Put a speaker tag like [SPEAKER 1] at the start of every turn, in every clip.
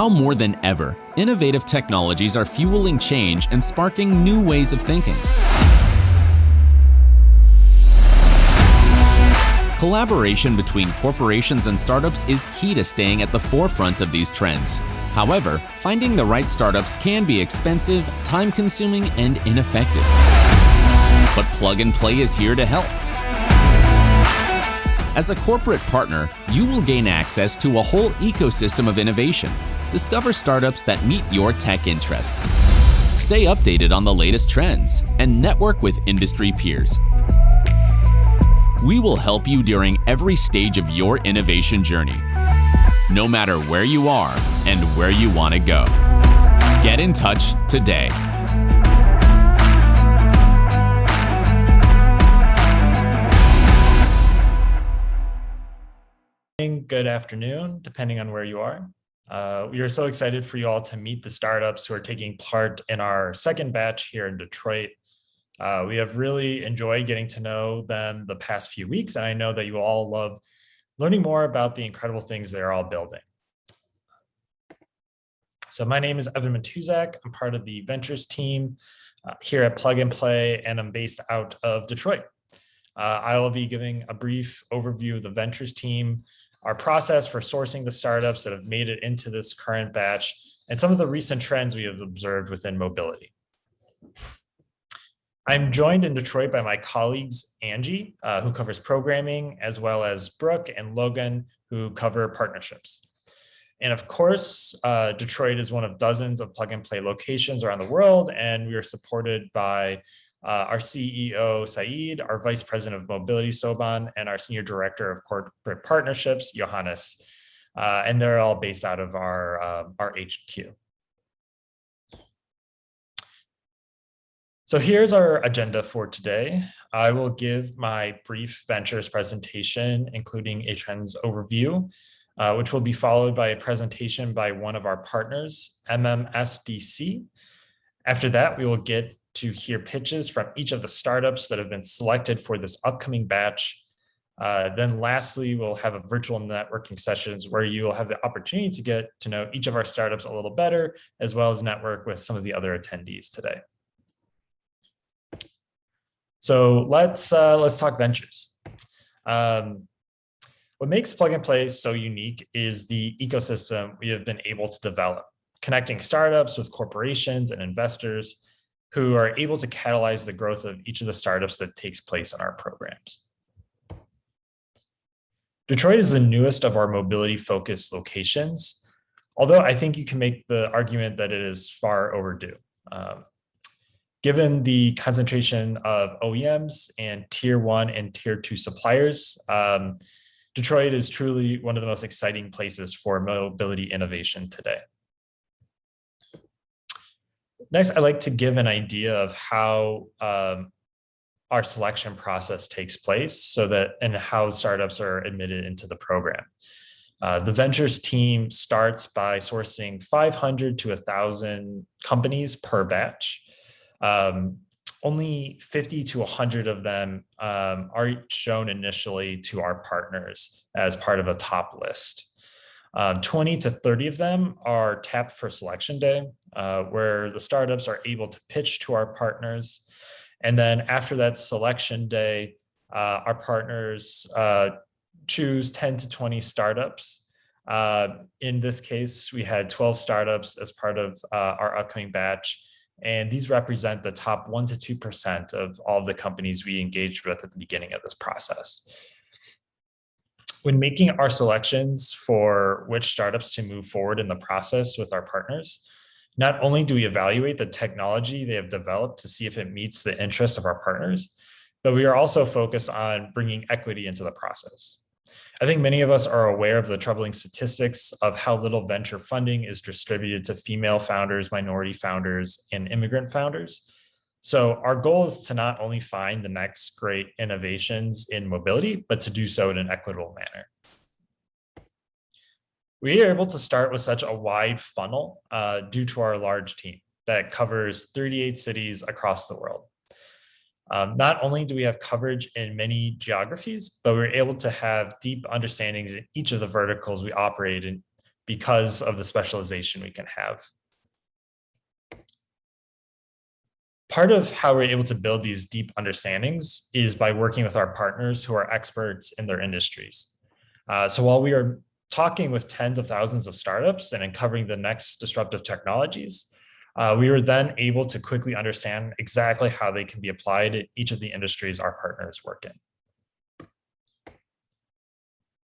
[SPEAKER 1] Now more than ever, innovative technologies are fueling change and sparking new ways of thinking. Collaboration between corporations and startups is key to staying at the forefront of these trends. However, finding the right startups can be expensive, time-consuming, and ineffective. But Plug and Play is here to help. As a corporate partner, you will gain access to a whole ecosystem of innovation. Discover startups that meet your tech interests. Stay updated on the latest trends and network with industry peers. We will help you during every stage of your innovation journey, no matter where you are and where you want to go. Get in touch today.
[SPEAKER 2] Good afternoon, depending on where you are. We are so excited for you all to meet the startups who are taking part in our second batch here in Detroit. We have really enjoyed getting to know them the past few weeks, and I know that you all love learning more about the incredible things they're all building. So my name is Evan Matuzak. I'm part of the ventures team here at Plug and Play, and I'm based out of Detroit. I will be giving a brief overview of the ventures team, our process for sourcing the startups that have made it into this current batch, and some of the recent trends we have observed within mobility. I'm joined in Detroit by my colleagues, Angie, who covers programming, as well as Brooke and Logan, who cover partnerships. And of course, Detroit is one of dozens of Plug and Play locations around the world, and we are supported by our CEO, Saeed, our Vice President of Mobility, Soban, and our Senior Director of Corporate Partnerships, Johannes. And they're all based out of our HQ. So here's our agenda for today. I will give my brief ventures presentation, including a trends overview, which will be followed by a presentation by one of our partners, MMSDC. After that, we will get to hear pitches from each of the startups that have been selected for this upcoming batch. Then lastly, we'll have a virtual networking sessions where you'll have the opportunity to get to know each of our startups a little better, as well as network with some of the other attendees today. So let's talk ventures. What makes Plug and Play so unique is the ecosystem we have been able to develop, connecting startups with corporations and investors who are able to catalyze the growth of each of the startups that takes place in our programs. Detroit is the newest of our mobility-focused locations, although I think you can make the argument that it is far overdue. Given the concentration of OEMs and tier 1 and tier 2 suppliers, Detroit is truly one of the most exciting places for mobility innovation today. Next, I'd like to give an idea of how our selection process takes place and how startups are admitted into the program. The ventures team starts by sourcing 500 to 1,000 companies per batch. Only 50 to 100 of them are shown initially to our partners as part of a top list. 20 to 30 of them are tapped for selection day, where the startups are able to pitch to our partners. And then after that selection day, our partners choose 10 to 20 startups. In this case, we had 12 startups as part of our upcoming batch. And these represent the top 1 to 2% of all of the companies we engaged with at the beginning of this process. When making our selections for which startups to move forward in the process with our partners, not only do we evaluate the technology they have developed to see if it meets the interests of our partners, but we are also focused on bringing equity into the process. I think many of us are aware of the troubling statistics of how little venture funding is distributed to female founders, minority founders, and immigrant founders. So our goal is to not only find the next great innovations in mobility, but to do so in an equitable manner. We are able to start with such a wide funnel due to our large team that covers 38 cities across the world. Not only do we have coverage in many geographies, but we're able to have deep understandings in each of the verticals we operate in because of the specialization we can have. Part of how we're able to build these deep understandings is by working with our partners who are experts in their industries. So while we are talking with tens of thousands of startups and uncovering the next disruptive technologies, we were then able to quickly understand exactly how they can be applied in each of the industries our partners work in.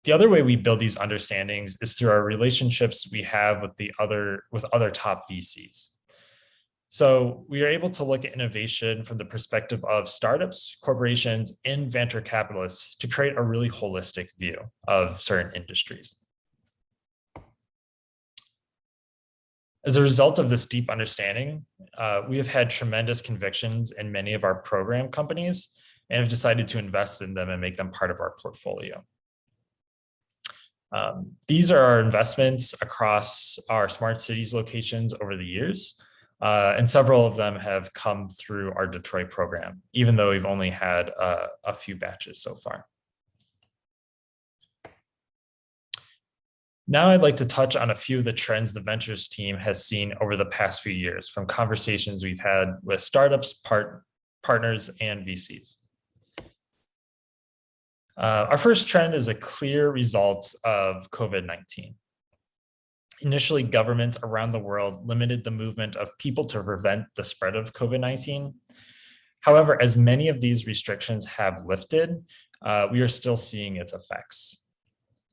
[SPEAKER 2] The other way we build these understandings is through our relationships we have with other top VCs. So we are able to look at innovation from the perspective of startups, corporations, and venture capitalists to create a really holistic view of certain industries. As a result of this deep understanding, we have had tremendous convictions in many of our program companies and have decided to invest in them and make them part of our portfolio. These are our investments across our smart cities locations over the years. And several of them have come through our Detroit program, even though we've only had a few batches so far. Now I'd like to touch on a few of the trends the ventures team has seen over the past few years from conversations we've had with startups, partners, and VCs. Our first trend is a clear result of COVID-19. Initially, governments around the world limited the movement of people to prevent the spread of COVID-19. However, as many of these restrictions have lifted, we are still seeing its effects.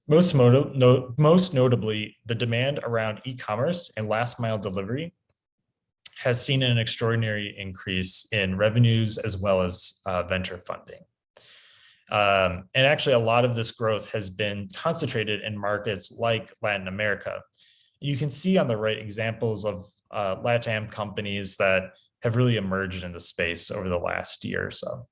[SPEAKER 2] Most notably, the demand around e-commerce and last mile delivery has seen an extraordinary increase in revenues as well as venture funding. And actually, a lot of this growth has been concentrated in markets like Latin America. You can see on the right examples of LATAM companies that have really emerged in the space over the last year or so.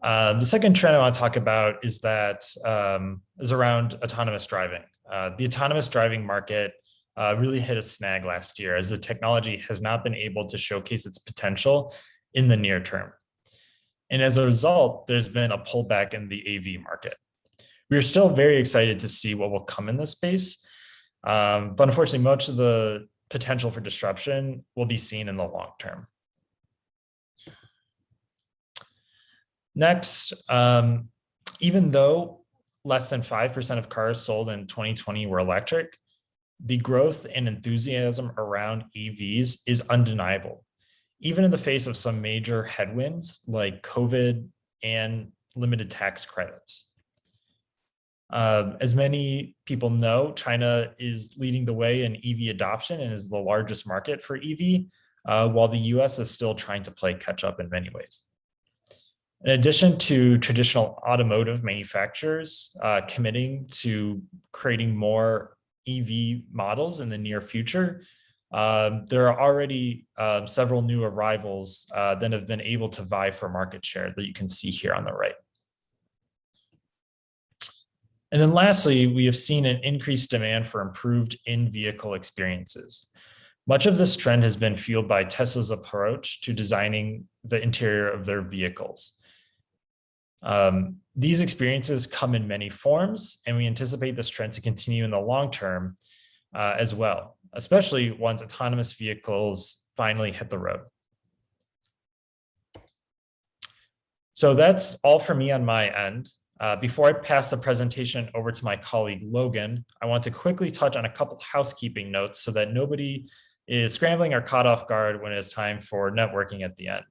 [SPEAKER 2] The second trend I want to talk about is around autonomous driving. The autonomous driving market really hit a snag last year as the technology has not been able to showcase its potential in the near term. And as a result, there's been a pullback in the AV market. We are still very excited to see what will come in this space, but unfortunately, much of the potential for disruption will be seen in the long term. Next, even though less than 5% of cars sold in 2020 were electric, the growth and enthusiasm around EVs is undeniable, even in the face of some major headwinds like COVID and limited tax credits. As many people know, China is leading the way in EV adoption and is the largest market for EV, while the US is still trying to play catch up in many ways. In addition to traditional automotive manufacturers committing to creating more EV models in the near future, there are already several new arrivals that have been able to vie for market share that you can see here on the right. And then lastly, we have seen an increased demand for improved in-vehicle experiences. Much of this trend has been fueled by Tesla's approach to designing the interior of their vehicles. These experiences come in many forms, and we anticipate this trend to continue in the long term as well, especially once autonomous vehicles finally hit the road. So that's all for me on my end. Before I pass the presentation over to my colleague, Logan, I want to quickly touch on a couple housekeeping notes so that nobody is scrambling or caught off guard when it's time for networking at the end.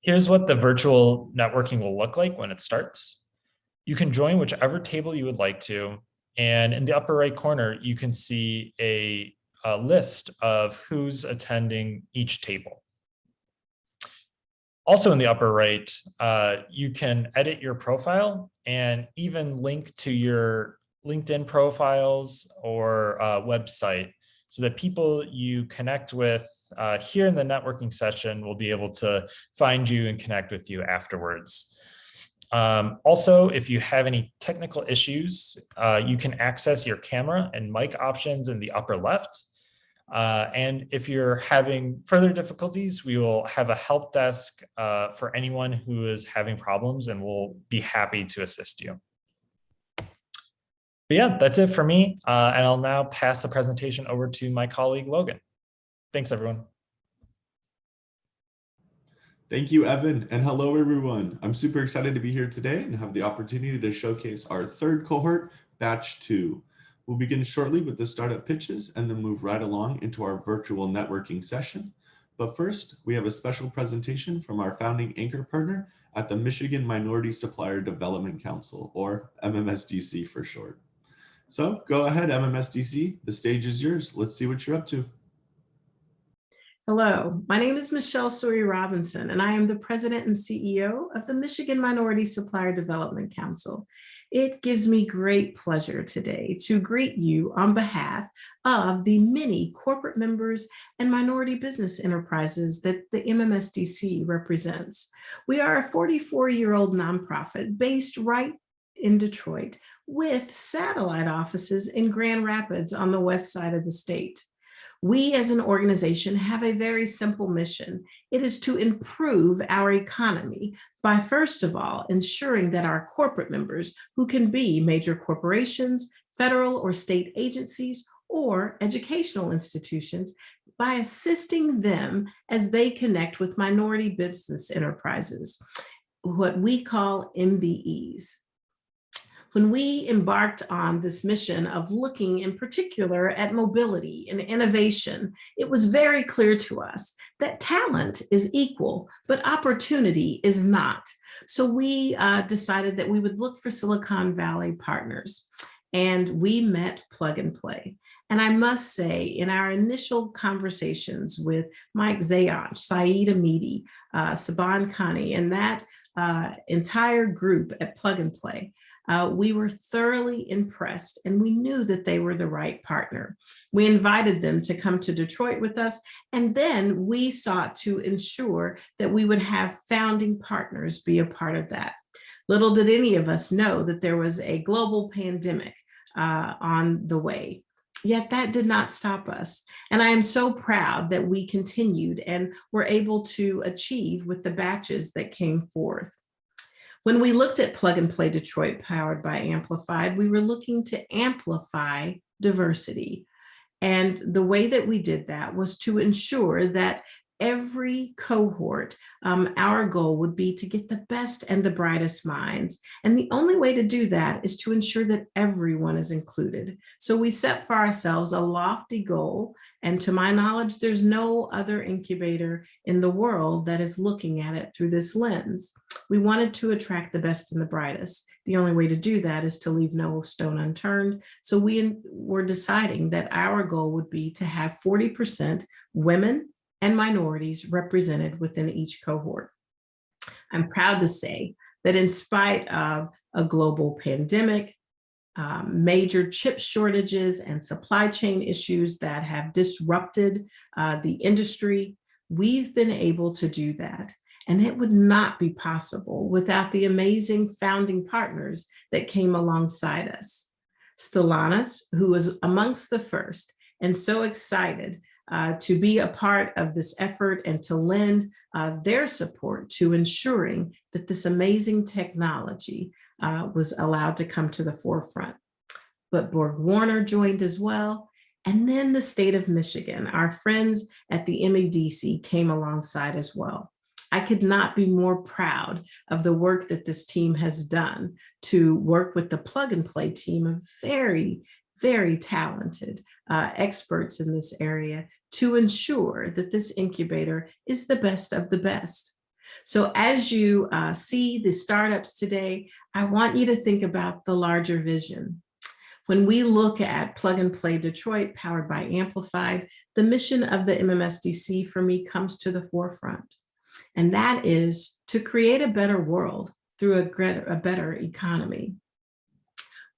[SPEAKER 2] Here's what the virtual networking will look like when it starts. You can join whichever table you would like to, and in the upper right corner, you can see a list of who's attending each table. Also in the upper right, you can edit your profile and even link to your LinkedIn profiles or website so that people you connect with here in the networking session will be able to find you and connect with you afterwards. Also, if you have any technical issues, you can access your camera and mic options in the upper left. And if you're having further difficulties, we will have a help desk for anyone who is having problems, and we'll be happy to assist you. But yeah, that's it for me. And I'll now pass the presentation over to my colleague, Logan. Thanks, everyone.
[SPEAKER 3] Thank you, Evan, and hello, everyone. I'm super excited to be here today and have the opportunity to showcase our third cohort, Batch 2. We'll begin shortly with the startup pitches and then move right along into our virtual networking session. But first, we have a special presentation from our founding anchor partner at the Michigan Minority Supplier Development Council, or MMSDC for short. So go ahead, MMSDC, the stage is yours. Let's see what you're up to.
[SPEAKER 4] Hello, my name is Michelle Suri Robinson, and I am the President and CEO of the Michigan Minority Supplier Development Council. It gives me great pleasure today to greet you on behalf of the many corporate members and minority business enterprises that the MMSDC represents. We are a 44-year-old nonprofit based right in Detroit with satellite offices in Grand Rapids on the west side of the state. We as an organization have a very simple mission. It is to improve our economy by, first of all, ensuring that our corporate members, who can be major corporations, federal or state agencies, or educational institutions, by assisting them as they connect with minority business enterprises, what we call MBEs. When we embarked on this mission of looking in particular at mobility and innovation, it was very clear to us that talent is equal, but opportunity is not. So we decided that we would look for Silicon Valley partners, and we met Plug and Play. And I must say, in our initial conversations with Mike Zayanch, Saeed Amidi, Saban Khani, and that entire group at Plug and Play, we were thoroughly impressed, and we knew that they were the right partner. We invited them to come to Detroit with us, and then we sought to ensure that we would have founding partners be a part of that. Little did any of us know that there was a global pandemic on the way. Yet that did not stop us. And I am so proud that we continued and were able to achieve with the batches that came forth. When we looked at Plug and Play Detroit powered by Amplified, we were looking to amplify diversity. And the way that we did that was to ensure that every cohort, our goal would be to get the best and the brightest minds. And the only way to do that is to ensure that everyone is included. So we set for ourselves a lofty goal. And to my knowledge, there's no other incubator in the world that is looking at it through this lens. We wanted to attract the best and the brightest. The only way to do that is to leave no stone unturned. So we were deciding that our goal would be to have 40% women and minorities represented within each cohort. I'm proud to say that in spite of a global pandemic, major chip shortages and supply chain issues that have disrupted the industry, we've been able to do that. And it would not be possible without the amazing founding partners that came alongside us. Stellantis, who was amongst the first and so excited to be a part of this effort and to lend their support to ensuring that this amazing technology was allowed to come to the forefront. But Borg Warner joined as well. And then the state of Michigan, our friends at the MEDC, came alongside as well. I could not be more proud of the work that this team has done to work with the Plug and Play team of very, very talented experts in this area to ensure that this incubator is the best of the best. So as you see the startups today, I want you to think about the larger vision. When we look at Plug and Play Detroit powered by Amplified, the mission of the MMSDC for me comes to the forefront. And that is to create a better world through a better economy.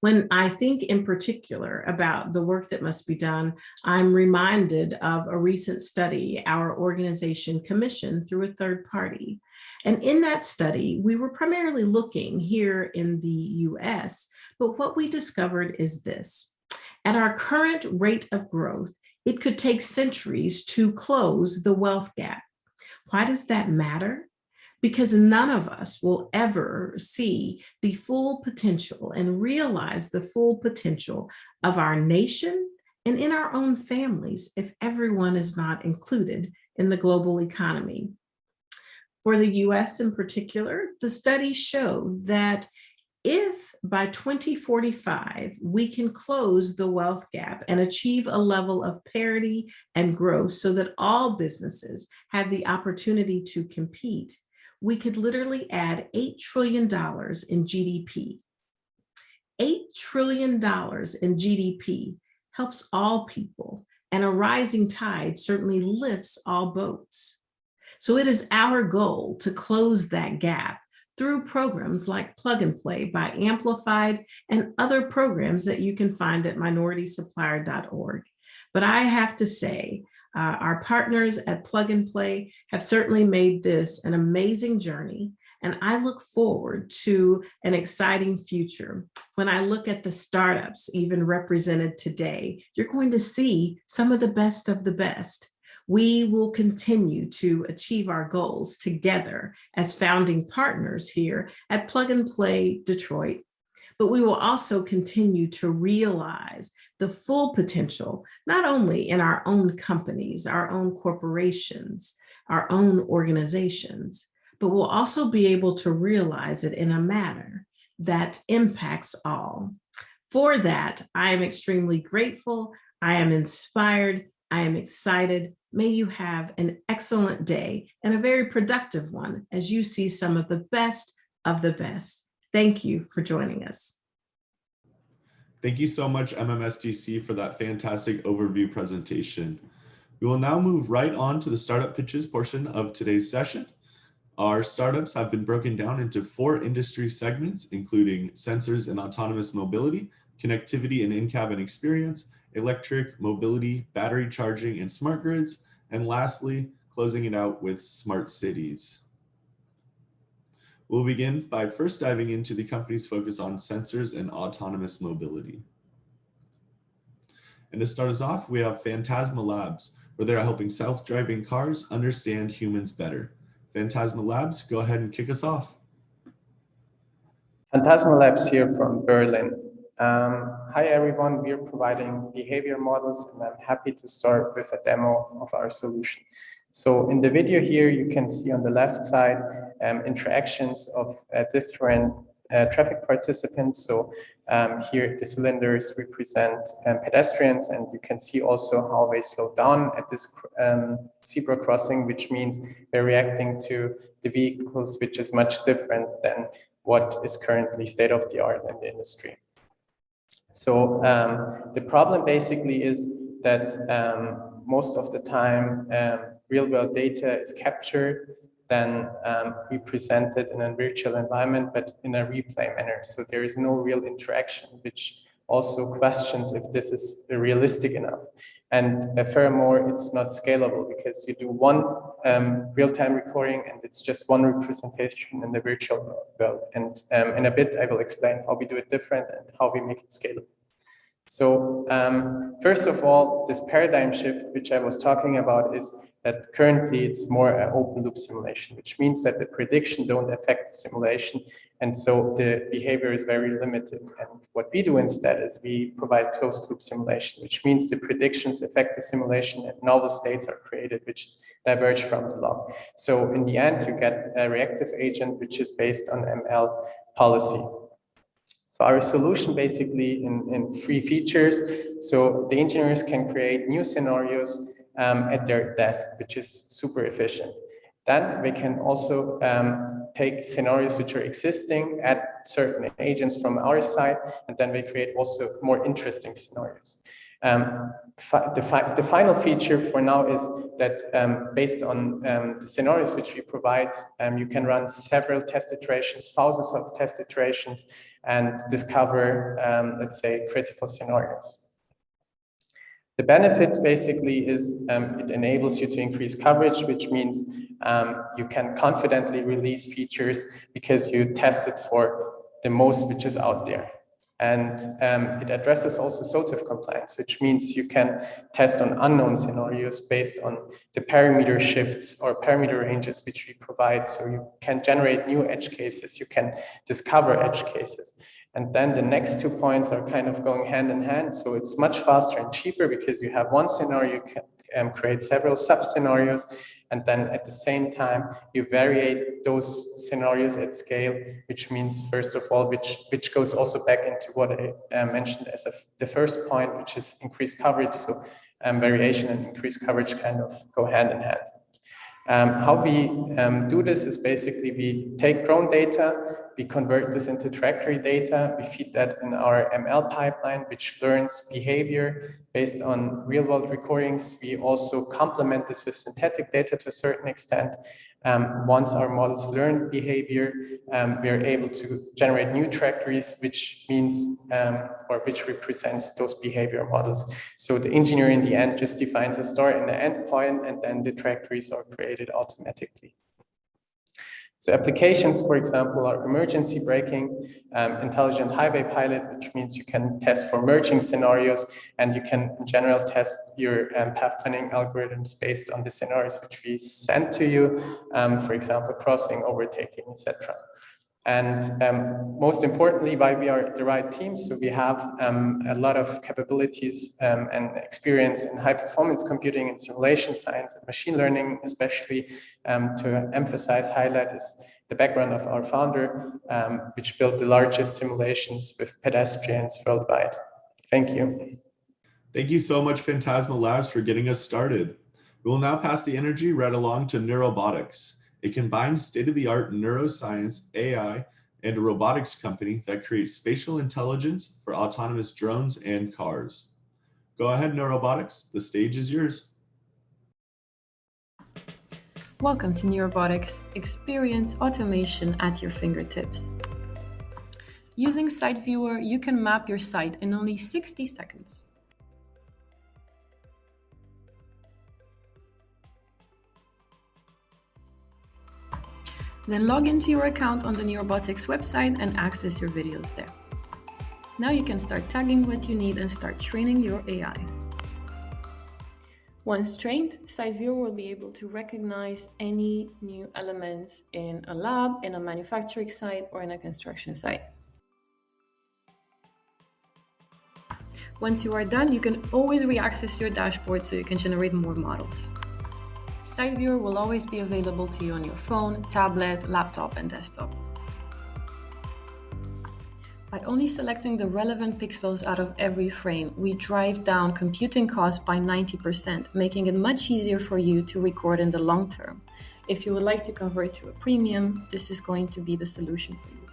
[SPEAKER 4] When I think in particular about the work that must be done, I'm reminded of a recent study our organization commissioned through a third party. And in that study, we were primarily looking here in the US, but what we discovered is this. At our current rate of growth, It could take centuries to close the wealth gap. Why does that matter? Because none of us will ever see the full potential and realize the full potential of our nation and in our own families if everyone is not included in the global economy. For the US in particular, the studies show that if by 2045 we can close the wealth gap and achieve a level of parity and growth so that all businesses have the opportunity to compete, we could literally add $8 trillion in GDP. $8 trillion in GDP helps all people, and a rising tide certainly lifts all boats. So it is our goal to close that gap through programs like Plug and Play by Amplified and other programs that you can find at minoritysupplier.org. But I have to say, our partners at Plug and Play have certainly made this an amazing journey, and I look forward to an exciting future. When I look at the startups even represented today, you're going to see some of the best of the best. We will continue to achieve our goals together as founding partners here at Plug and Play Detroit. But we will also continue to realize the full potential, not only in our own companies, our own corporations, our own organizations, but we'll also be able to realize it in a manner that impacts all. For that, I am extremely grateful. I am inspired. I am excited. May you have an excellent day and a very productive one as you see some of the best of the best. Thank you for joining us.
[SPEAKER 3] Thank you so much, MMSDC, for that fantastic overview presentation. We will now move right on to the startup pitches portion of today's session. Our startups have been broken down into 4 industry segments, including sensors and autonomous mobility, connectivity and in-cabin experience, electric mobility, battery charging and smart grids, and lastly, closing it out with smart cities. We'll begin by first diving into the company's focus on sensors and autonomous mobility. And to start us off, we have Phantasma Labs, where they're helping self-driving cars understand humans better. Phantasma Labs, go ahead and kick us off.
[SPEAKER 5] Phantasma Labs here from Berlin. Hi everyone, we are providing behavior models, and I'm happy to start with a demo of our solution. So in the video here, you can see on the left side interactions of different traffic participants. So here the cylinders represent pedestrians, and you can see also how they slow down at this zebra crossing, which means they're reacting to the vehicles, which is much different than what is currently state of the art in the industry. So the problem basically is that most of the time real world data is captured, then represented in a virtual environment, but in a replay manner. So there is no real interaction, which also questions if this is realistic enough. And furthermore, it's not scalable because you do one real-time recording and it's just one representation in the virtual world. And in a bit, I will explain how we do it different and how we make it scalable. So first of all, this paradigm shift, which I was talking about, is that currently it's more an open loop simulation, which means that the prediction don't affect the simulation. And so the behavior is very limited. And what we do instead is we provide closed loop simulation, which means the predictions affect the simulation and novel states are created, which diverge from the law. So in the end, you get a reactive agent, which is based on ML policy. So our solution basically in 3 features. So the engineers can create new scenarios at their desk, which is super efficient. Then we can also take scenarios which are existing, add certain agents from our side, and then we create also more interesting scenarios. The final feature for now is that based on the scenarios which we provide, you can run several test iterations, thousands of test iterations, and discover, let's say, critical scenarios. The benefits basically is it enables you to increase coverage, which means you can confidently release features because you tested for the most which is out there. And it addresses also SOTIF compliance, which means you can test on unknown scenarios based on the parameter shifts or parameter ranges which we provide. So you can generate new edge cases, you can discover edge cases. And then the next 2 points are kind of going hand in hand. So it's much faster and cheaper because you have one scenario, you can create several sub-scenarios. And then at the same time, you variate those scenarios at scale, which means, first of all, which goes also back into what I mentioned as the first point, which is increased coverage. So variation and increased coverage kind of go hand in hand. How we do this is basically we take drone data, we convert this into trajectory data, we feed that in our ML pipeline, which learns behavior based on real-world recordings. We also complement this with synthetic data to a certain extent. Once our models learn behavior, we are able to generate new trajectories, which means, or which represents those behavior models. So the engineer in the end just defines a start and an end point, and then the trajectories are created automatically. So applications, for example, are emergency braking, intelligent highway pilot, which means you can test for merging scenarios, and you can in general test your path planning algorithms based on the scenarios which we send to you, for example, crossing, overtaking, etc. And most importantly, why we are the right team. So we have a lot of capabilities and experience in high performance computing and simulation science and machine learning, especially to emphasize, highlight is the background of our founder, which built the largest simulations with pedestrians worldwide. Thank you.
[SPEAKER 3] Thank you so much, Phantasma Labs, for getting us started. We will now pass the energy right along to neurobotX. It combines state-of-the-art neuroscience, AI, and a robotics company that creates spatial intelligence for autonomous drones and cars. Go ahead, neurobotX. The stage is yours.
[SPEAKER 6] Welcome to neurobotX. Experience automation at your fingertips. Using Site Viewer, you can map your site in only 60 seconds. Then log into your account on the neurobotX website and access your videos there. Now you can start tagging what you need and start training your AI. Once trained, Site Viewer will be able to recognize any new elements in a lab, in a manufacturing site, or in a construction site. Once you are done, you can always re-access your dashboard so you can generate more models. Site Viewer will always be available to you on your phone, tablet, laptop, and desktop. By only selecting the relevant pixels out of every frame, we drive down computing costs by 90%, making it much easier for you to record in the long term. If you would like to convert to a premium, this is going to be the solution for you.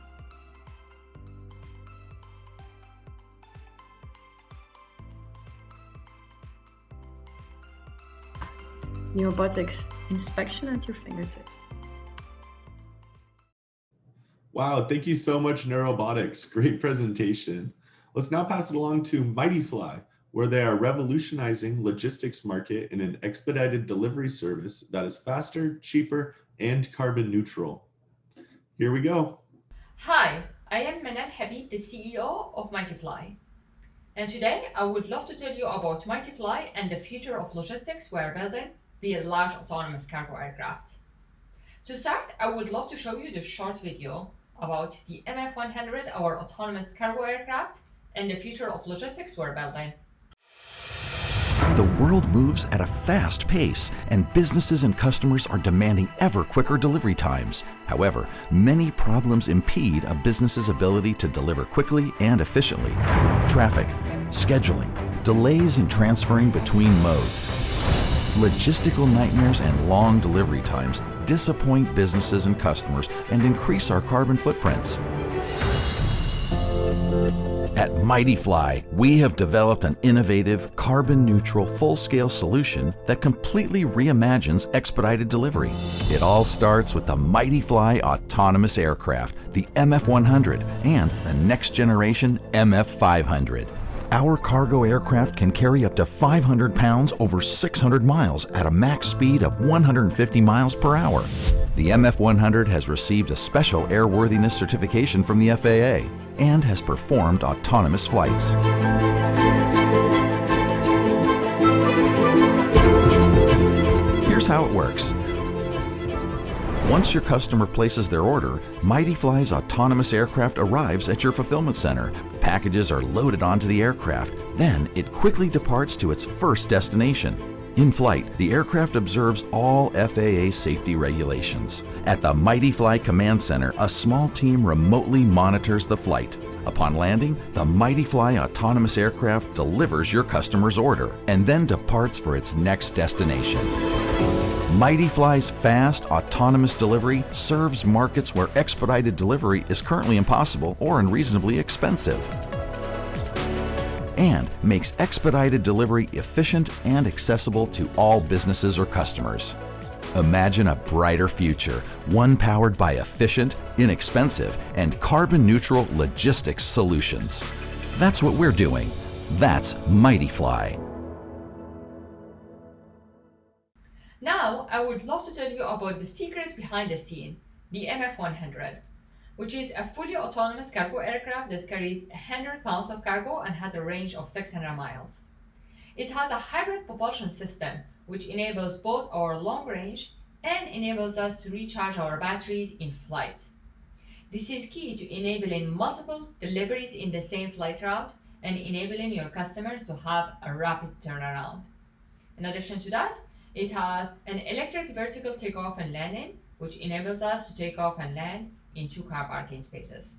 [SPEAKER 6] neurobotX inspection at your fingertips.
[SPEAKER 3] Wow, thank you so much, neurobotX. Great presentation. Let's now pass it along to MightyFly, where they are revolutionizing logistics market in an expedited delivery service that is faster, cheaper, and carbon neutral. Here we go.
[SPEAKER 7] Hi, I am Manal Habib, the CEO of MightyFly. And today I would love to tell you about MightyFly and the future of logistics we're building via large autonomous cargo aircraft. To start, I would love to show you the short video about the MF100, our autonomous cargo aircraft, and the future of logistics we're building.
[SPEAKER 8] The world moves at a fast pace, and businesses and customers are demanding ever quicker delivery times. However, many problems impede a business's ability to deliver quickly and efficiently. Traffic, scheduling, delays in transferring between modes, logistical nightmares and long delivery times disappoint businesses and customers and increase our carbon footprints. At MightyFly, we have developed an innovative, carbon-neutral, full-scale solution that completely reimagines expedited delivery. It all starts with the MightyFly autonomous aircraft, the MF100, and the next-generation MF500. Our cargo aircraft can carry up to 500 pounds over 600 miles at a max speed of 150 miles per hour. The MF100 has received a special airworthiness certification from the FAA and has performed autonomous flights. Here's how it works. Once your customer places their order, MightyFly's autonomous aircraft arrives at your fulfillment center. Packages are loaded onto the aircraft. Then it quickly departs to its first destination. In flight, the aircraft observes all FAA safety regulations. At the MightyFly Command Center, a small team remotely monitors the flight. Upon landing, the MightyFly autonomous aircraft delivers your customer's order and then departs for its next destination. MightyFly's fast, autonomous delivery serves markets where expedited delivery is currently impossible or unreasonably expensive, and makes expedited delivery efficient and accessible to all businesses or customers. Imagine a brighter future, one powered by efficient, inexpensive, and carbon-neutral logistics solutions. That's what we're doing. That's MightyFly.
[SPEAKER 7] Now, I would love to tell you about the secret behind the scene, the MF100, which is a fully autonomous cargo aircraft that carries 100 pounds of cargo and has a range of 600 miles. It has a hybrid propulsion system, which enables both our long range and enables us to recharge our batteries in flight. This is key to enabling multiple deliveries in the same flight route and enabling your customers to have a rapid turnaround. In addition to that, it has an electric vertical takeoff and landing, which enables us to take off and land in 2 car parking spaces.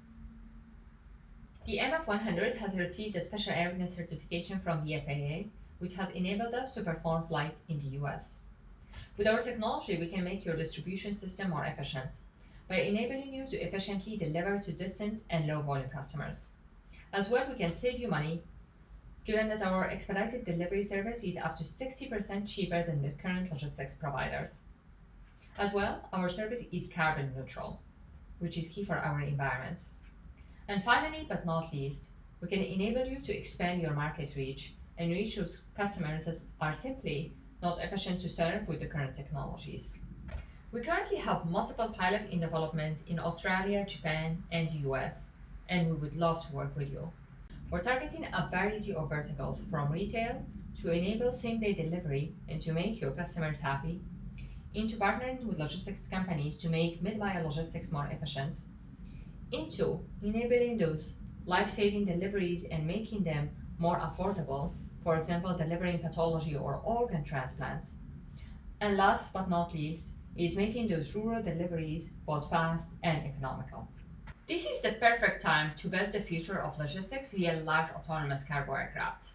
[SPEAKER 7] The MF100 has received a special airworthiness certification from the FAA, which has enabled us to perform flight in the US. With our technology, we can make your distribution system more efficient by enabling you to efficiently deliver to distant and low volume customers. As well, we can save you money, given that our expedited delivery service is up to 60% cheaper than the current logistics providers. As well, our service is carbon neutral, which is key for our environment. And finally, but not least, we can enable you to expand your market reach and reach those customers that are simply not efficient to serve with the current technologies. We currently have multiple pilots in development in Australia, Japan, and the US, and we would love to work with you. We're targeting a variety of verticals, from retail to enable same-day delivery and to make your customers happy, into partnering with logistics companies to make mid-mile logistics more efficient, into enabling those life-saving deliveries and making them more affordable, for example, delivering pathology or organ transplants. And last but not least, is making those rural deliveries both fast and economical. This is the perfect time to build the future of logistics via large autonomous cargo aircraft.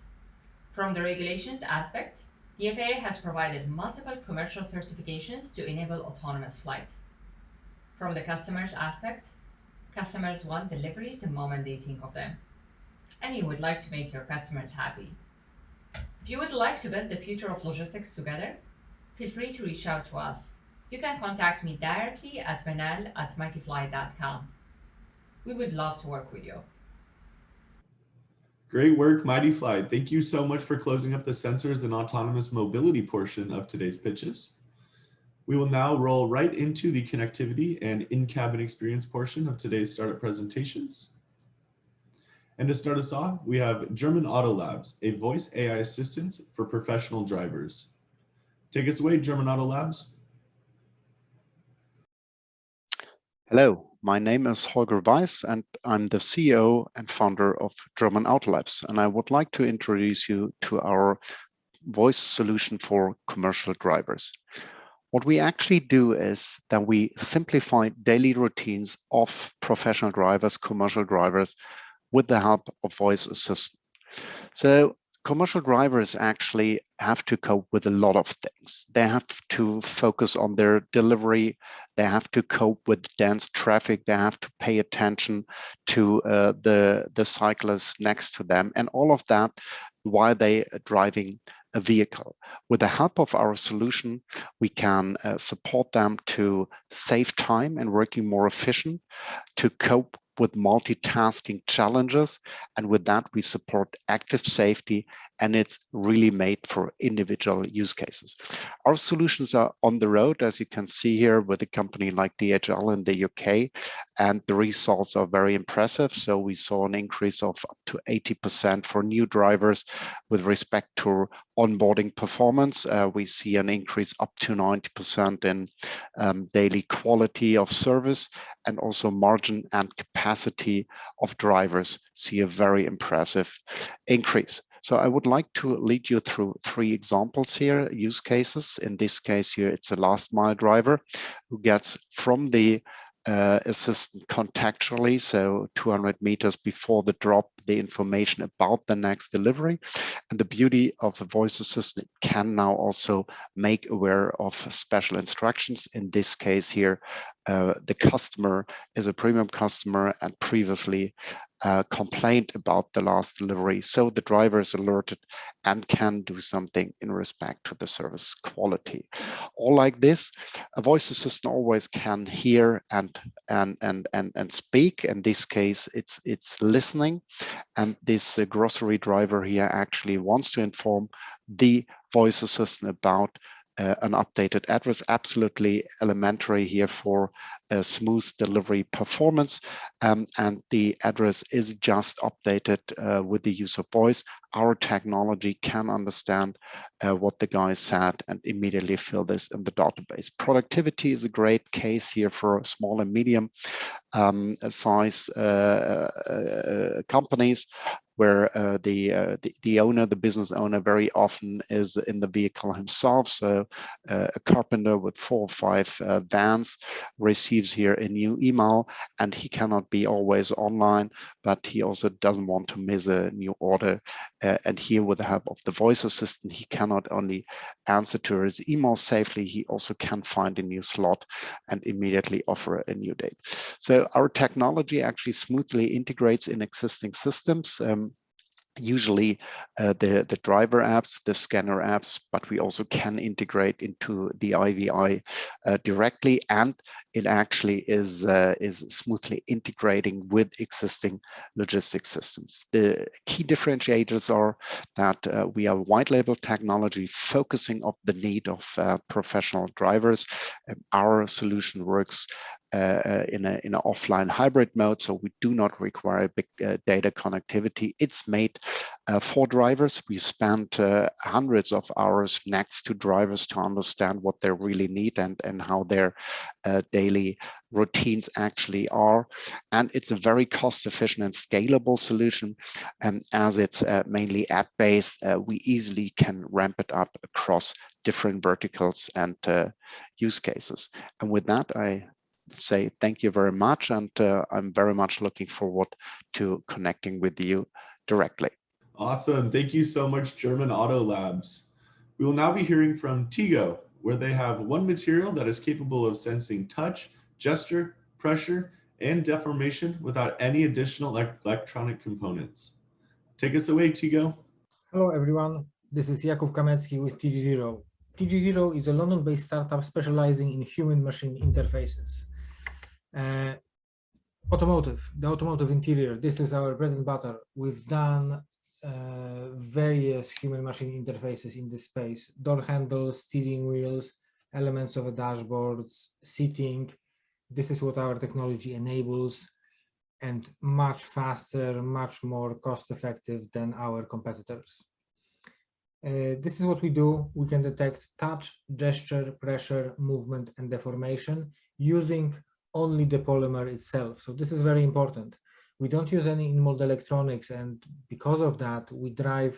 [SPEAKER 7] From the regulations aspect, the FAA has provided multiple commercial certifications to enable autonomous flight. From the customer's aspect, customers want deliveries the moment they think of them, and you would like to make your customers happy. If you would like to build the future of logistics together, feel free to reach out to us. You can contact me directly at manal@mightyfly.com. We would love to work with you.
[SPEAKER 3] Great work, MightyFly. Thank you so much for closing up the sensors and autonomous mobility portion of today's pitches. We will now roll right into the connectivity and in-cabin experience portion of today's startup presentations. And to start us off, we have German Autolabs, a voice AI assistant for professional drivers. Take us away, German Autolabs.
[SPEAKER 9] Hello, my name is Holger Weiss, and I'm the CEO and founder of German Autolabs. And I would like to introduce you to our voice solution for commercial drivers. What we actually do is that we simplify daily routines of professional drivers, commercial drivers, with the help of voice assistant. So commercial drivers actually have to cope with a lot of things. They have to focus on their delivery. They have to cope with dense traffic. They have to pay attention to the cyclists next to them, and all of that while they are driving a vehicle. With the help of our solution, we can support them to save time and working more efficient, to cope with multitasking challenges, and with that we support active safety and it's really made for individual use cases. Our solutions are on the road, as you can see here, with a company like DHL in the UK, and the results are very impressive. So we saw an increase of up to 80% for new drivers with respect to onboarding performance. We see an increase up to 90% in daily quality of service, and also margin and capacity of drivers see a very impressive increase. So I would like to lead you through 3 examples here, use cases. In this case here, it's a last mile driver who gets from the assistant contextually, so 200 meters before the drop, the information about the next delivery. And the beauty of a voice assistant can now also make aware of special instructions. In this case here, the customer is a premium customer and previously complained about the last delivery. So the driver is alerted and can do something in respect to the service quality. All like this, a voice assistant always can hear and speak. In this case, it's listening. And this grocery driver here actually wants to inform the voice assistant about an updated address. Absolutely elementary here for a smooth delivery performance. And the address is just updated with the use of voice. Our technology can understand what the guy said and immediately fill this in the database. Productivity is a great case here for small and medium size companies, where the owner, the business owner, very often is in the vehicle himself. So a carpenter with 4 or 5 vans receives here a new email, and he cannot be always online, but he also doesn't want to miss a new order. And here, with the help of the voice assistant, he can not only answer to his email safely, he also can find a new slot and immediately offer a new date. So our technology actually smoothly integrates in existing systems. Usually the driver apps, the scanner apps, but we also can integrate into the IVI directly, and it actually is smoothly integrating with existing logistics systems. The key differentiators are that we are white label technology focusing on the need of professional drivers. Our solution works in an offline hybrid mode, so we do not require big data connectivity. It's made for drivers. We spent hundreds of hours next to drivers to understand what they really need and how their daily routines actually are. And it's a very cost-efficient and scalable solution. And as it's mainly ad-based, we easily can ramp it up across different verticals and use cases. And with that, I say thank you very much, and I'm very much looking forward to connecting with you directly.
[SPEAKER 3] Awesome. Thank you so much, German Autolabs. We will now be hearing from Tigo, where they have one material that is capable of sensing touch, gesture, pressure, and deformation without any additional electronic components. Take us away, Tigo.
[SPEAKER 10] Hello, everyone. This is Jakub Kamecki with TG0. TG0 is a London-based startup specializing in human-machine interfaces. Automotive, the automotive interior, this is our bread and butter. We've done various human-machine interfaces in this space: door handles, steering wheels, elements of a dashboards, seating. This is what our technology enables, and much faster, much more cost-effective than our competitors. This is what we do. We can detect touch, gesture, pressure, movement, and deformation using only the polymer itself. So this is very important. We don't use any in-mold electronics, and because of that, we drive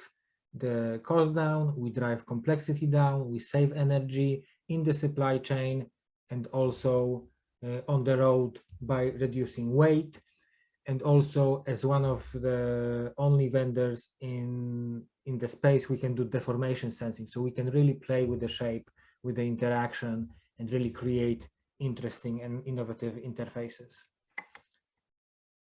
[SPEAKER 10] the cost down, we drive complexity down, we save energy in the supply chain and also on the road by reducing weight. And also, as one of the only vendors in the space, we can do deformation sensing. So we can really play with the shape, with the interaction, and really create interesting and innovative interfaces.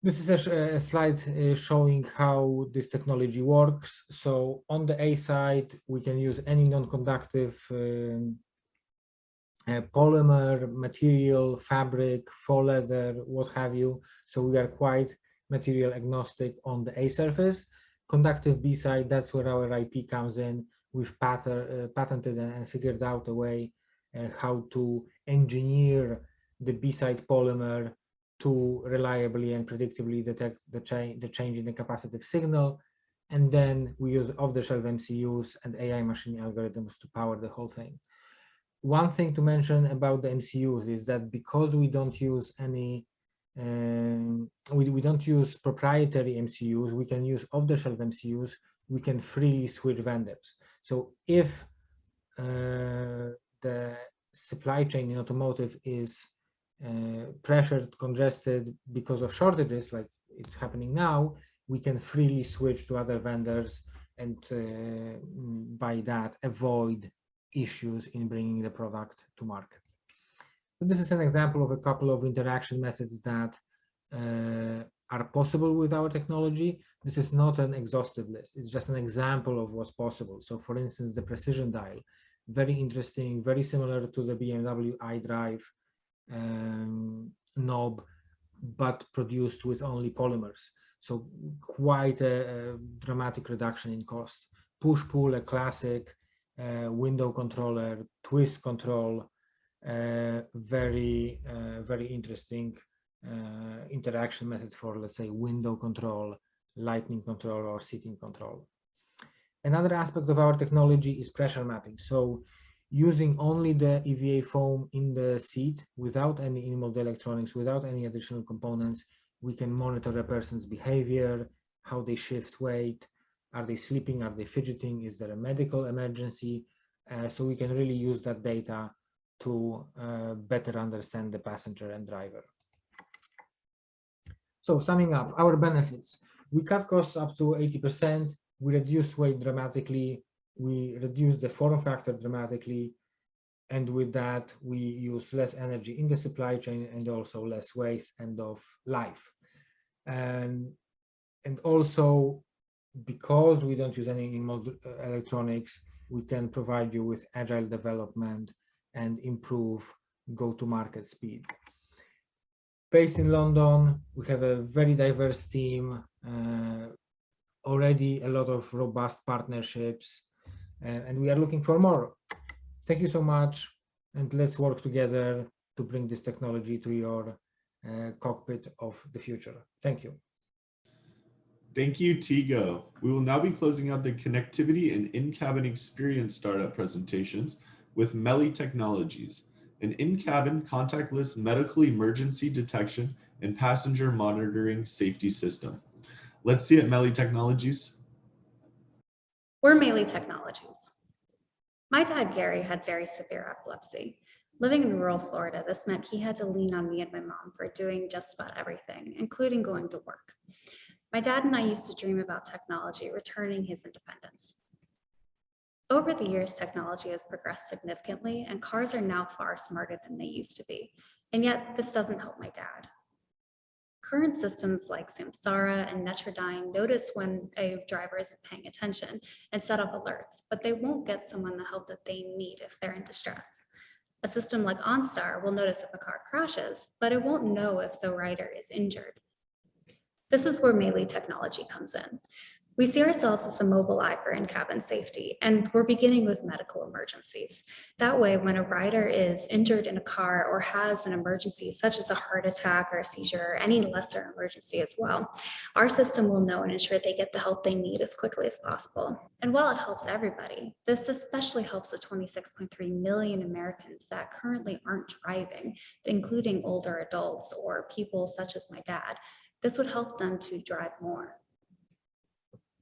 [SPEAKER 10] This is a slide showing how this technology works. So on the A side, we can use any non-conductive polymer, material, fabric, faux leather, what have you. So we are quite material agnostic on the A surface. conductive B-side, that's where our IP comes in. We've patented and figured out a way how to engineer the B-side polymer to reliably and predictably detect the change in the capacitive signal. And then we use off-the-shelf MCUs and AI machine algorithms to power the whole thing. One thing to mention about the MCUs is that because we don't use any we don't use proprietary MCUs, we can use off-the-shelf MCUs, we can freely switch vendors. So if the supply chain in automotive is pressured, congested because of shortages, like it's happening now, we can freely switch to other vendors and by that avoid issues in bringing the product to market. So this is an example of a couple of interaction methods that are possible with our technology. This is not an exhaustive list. It's just an example of what's possible. So for instance, the precision dial, very interesting, very similar to the BMW iDrive knob, but produced with only polymers. So quite a dramatic reduction in cost. Push-pull, a classic window controller, twist control, very interesting interaction method for, let's say, window control, lighting control, or seating control. Another aspect of our technology is pressure mapping. So using only the EVA foam in the seat without any in-mold electronics, without any additional components, we can monitor a person's behavior, how they shift weight, are they sleeping, are they fidgeting, is there a medical emergency? So we can really use that data to better understand the passenger and driver. So summing up, our benefits: we cut costs up to 80%, we reduce weight dramatically, we reduce the form factor dramatically, and with that we use less energy in the supply chain and also less waste end of life. And also, because we don't use any in-mold electronics, we can provide you with agile development and improve go-to-market speed. Based in London, we have a very diverse team, already a lot of robust partnerships, and we are looking for more. Thank you so much, and let's work together to bring this technology to your cockpit of the future. Thank you.
[SPEAKER 3] Thank you, Tigo. We will now be closing out the connectivity and in-cabin experience startup presentations with Meili Technologies, an in-cabin contactless medical emergency detection and passenger monitoring safety system. Let's see it, Meili Technologies.
[SPEAKER 11] We're Meili Technologies. My dad, Gary, had very severe epilepsy. Living in rural Florida, this meant he had to lean on me and my mom for doing just about everything, including going to work. My dad and I used to dream about technology returning his independence. Over the years, technology has progressed significantly, and cars are now far smarter than they used to be. And yet, this doesn't help my dad. Current systems like Samsara and Netrodyne notice when a driver isn't paying attention and set up alerts, but they won't get someone the help that they need if they're in distress. A system like OnStar will notice if a car crashes, but it won't know if the rider is injured. This is where Meili Technology comes in. We see ourselves as the mobile eye for in-cabin safety, and we're beginning with medical emergencies. That way, when a rider is injured in a car or has an emergency, such as a heart attack or a seizure, or any lesser emergency as well, our system will know and ensure they get the help they need as quickly as possible. And while it helps everybody, this especially helps the 26.3 million Americans that currently aren't driving, including older adults or people such as my dad. This would help them to drive more.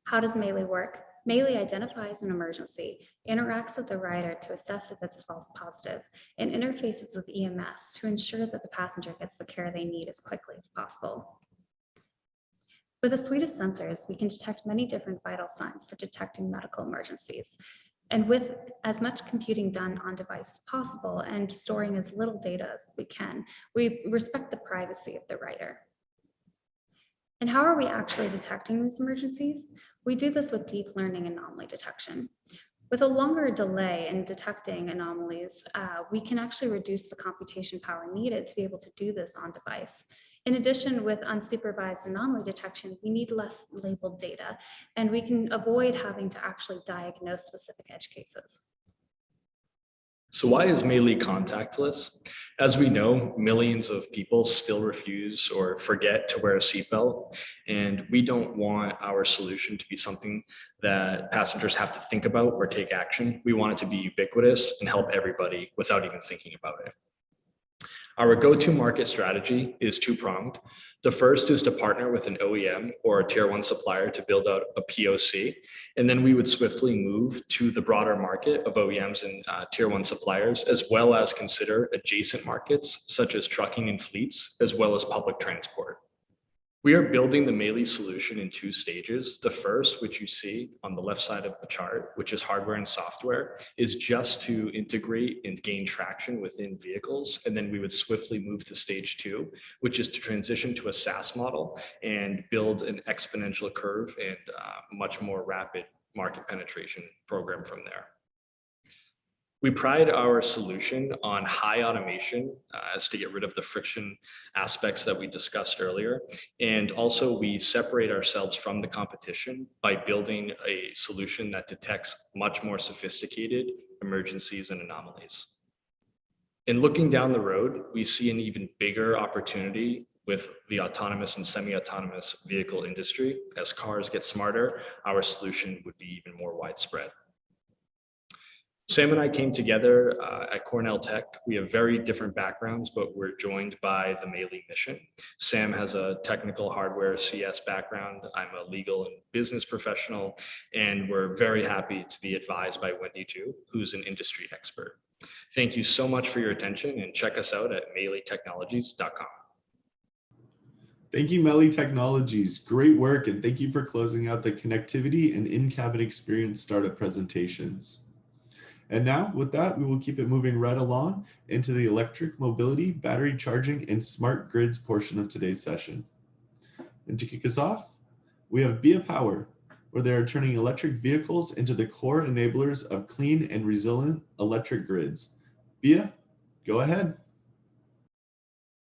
[SPEAKER 11] How does Meili work? Meili identifies an emergency, interacts with the rider to assess if it's a false positive, and interfaces with EMS to ensure that the passenger gets the care they need as quickly as possible. With a suite of sensors, we can detect many different vital signs for detecting medical emergencies. And with as much computing done on device as possible and storing as little data as we can, we respect the privacy of the rider. And how are we actually detecting these emergencies? We do this with deep learning anomaly detection. With a longer delay in detecting anomalies, we can actually reduce the computation power needed to be able to do this on device. In addition, with unsupervised anomaly detection, we need less labeled data, and we can avoid having to actually diagnose specific edge cases.
[SPEAKER 12] So why is Meili contactless? As we know, millions of people still refuse or forget to wear a seatbelt, and we don't want our solution to be something that passengers have to think about or take action. We want it to be ubiquitous and help everybody without even thinking about it. Our go-to market strategy is two-pronged. The first is to partner with an OEM or a tier 1 supplier to build out a POC, and then we would swiftly move to the broader market of OEMs and tier 1 suppliers, as well as consider adjacent markets such as trucking and fleets, as well as public transport. We are building the Meili solution in 2 stages. The first, which you see on the left side of the chart, which is hardware and software, is just to integrate and gain traction within vehicles. And then we would swiftly move to stage 2, which is to transition to a SaaS model and build an exponential curve and much more rapid market penetration program from there. We pride our solution on high automation as to get rid of the friction aspects that we discussed earlier. And also we separate ourselves from the competition by building a solution that detects much more sophisticated emergencies and anomalies. In looking down the road, we see an even bigger opportunity with the autonomous and semi-autonomous vehicle industry. As cars get smarter, our solution would be even more widespread. Sam and I came together at Cornell Tech. We have very different backgrounds, but we're joined by the Meili mission. Sam has a technical hardware CS background. I'm a legal and business professional, and we're very happy to be advised by Wendy Ju, who's an industry expert. Thank you so much for your attention, and check us out at MeiliTechnologies.com.
[SPEAKER 3] Thank you, Meili Technologies. Great work, and thank you for closing out the connectivity and in-cabin experience startup presentations. And now with that, we will keep it moving right along into the electric mobility, battery charging, and smart grids portion of today's session. And to kick us off, we have Bia Power, where they are turning electric vehicles into the core enablers of clean and resilient electric grids. Bia, go ahead.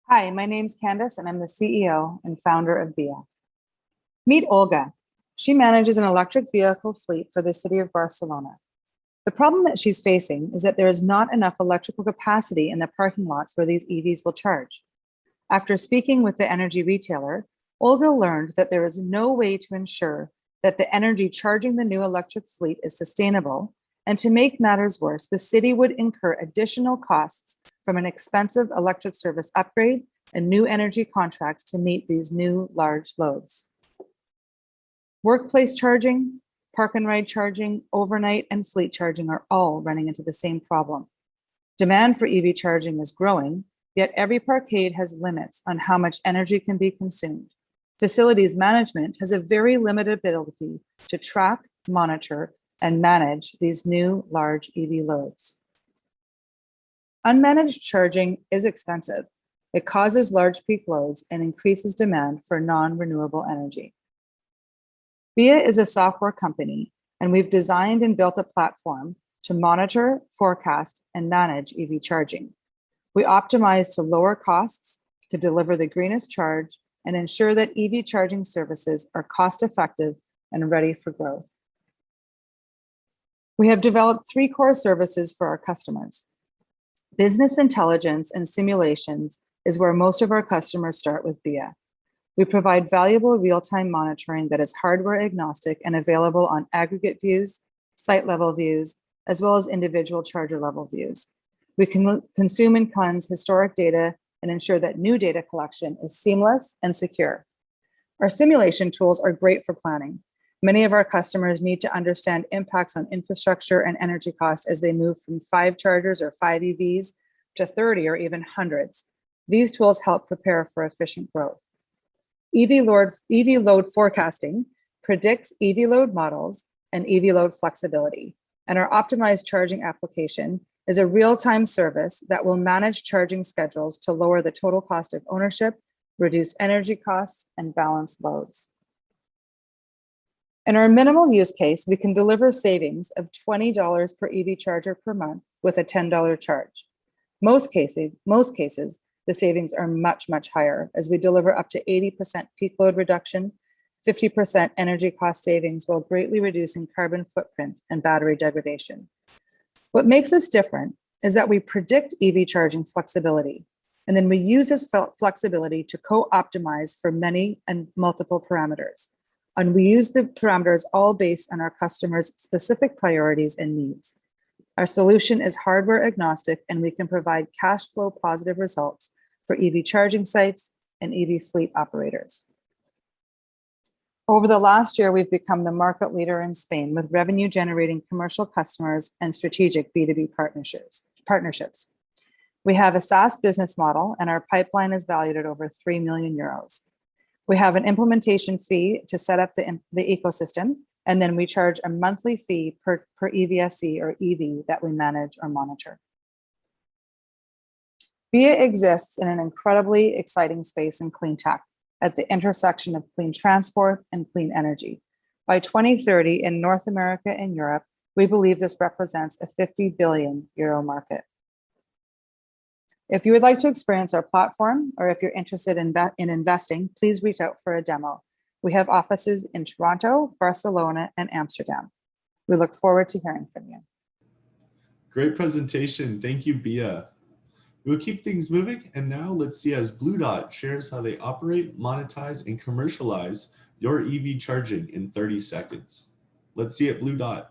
[SPEAKER 13] Hi, my name's Candace, and I'm the CEO and founder of Bia. Meet Olga. She manages an electric vehicle fleet for the city of Barcelona. The problem that she's facing is that there is not enough electrical capacity in the parking lots where these EVs will charge. After speaking with the energy retailer, Olga learned that there is no way to ensure that the energy charging the new electric fleet is sustainable, and to make matters worse, the city would incur additional costs from an expensive electric service upgrade and new energy contracts to meet these new large loads. Workplace charging, park and ride charging, overnight, and fleet charging are all running into the same problem. Demand for EV charging is growing, yet every parkade has limits on how much energy can be consumed. Facilities management has a very limited ability to track, monitor, and manage these new large EV loads. Unmanaged charging is expensive. It causes large peak loads and increases demand for non-renewable energy. Bia is a software company, and we've designed and built a platform to monitor, forecast, and manage EV charging. We optimize to lower costs to deliver the greenest charge and ensure that EV charging services are cost-effective and ready for growth. We have developed 3 core services for our customers. Business intelligence and simulations is where most of our customers start with Bia. We provide valuable real-time monitoring that is hardware agnostic and available on aggregate views, site-level views, as well as individual charger-level views. We can consume and cleanse historic data and ensure that new data collection is seamless and secure. Our simulation tools are great for planning. Many of our customers need to understand impacts on infrastructure and energy costs as they move from 5 chargers or 5 EVs to 30 or even hundreds. These tools help prepare for efficient growth. EV load forecasting predicts EV load models and EV load flexibility. And our optimized charging application is a real-time service that will manage charging schedules to lower the total cost of ownership, reduce energy costs, and balance loads. In our minimal use case, we can deliver savings of $20 per EV charger per month with a $10 charge. Most cases, the savings are much, much higher as we deliver up to 80% peak load reduction, 50% energy cost savings while greatly reducing carbon footprint and battery degradation. What makes us different is that we predict EV charging flexibility, and then we use this flexibility to co-optimize for many and multiple parameters. And we use the parameters all based on our customers' specific priorities and needs. Our solution is hardware agnostic, and we can provide cash flow positive results for EV charging sites and EV fleet operators. Over the last year, we've become the market leader in Spain with revenue generating commercial customers and strategic B2B partnerships. We have a SaaS business model, and our pipeline is valued at over 3 million euros. We have an implementation fee to set up the ecosystem, and then we charge a monthly fee per EVSE or EV that we manage or monitor. Bia exists in an incredibly exciting space in clean tech at the intersection of clean transport and clean energy. By 2030 in North America and Europe, we believe this represents a 50 billion euro market. If you would like to experience our platform, or if you're interested in investing, please reach out for a demo. We have offices in Toronto, Barcelona, and Amsterdam. We look forward to hearing from you.
[SPEAKER 3] Great presentation. Thank you, Bia. We'll keep things moving, and now let's see as Bluedot shares how they operate, monetize, and commercialize your EV charging in 30 seconds. Let's see it, Bluedot.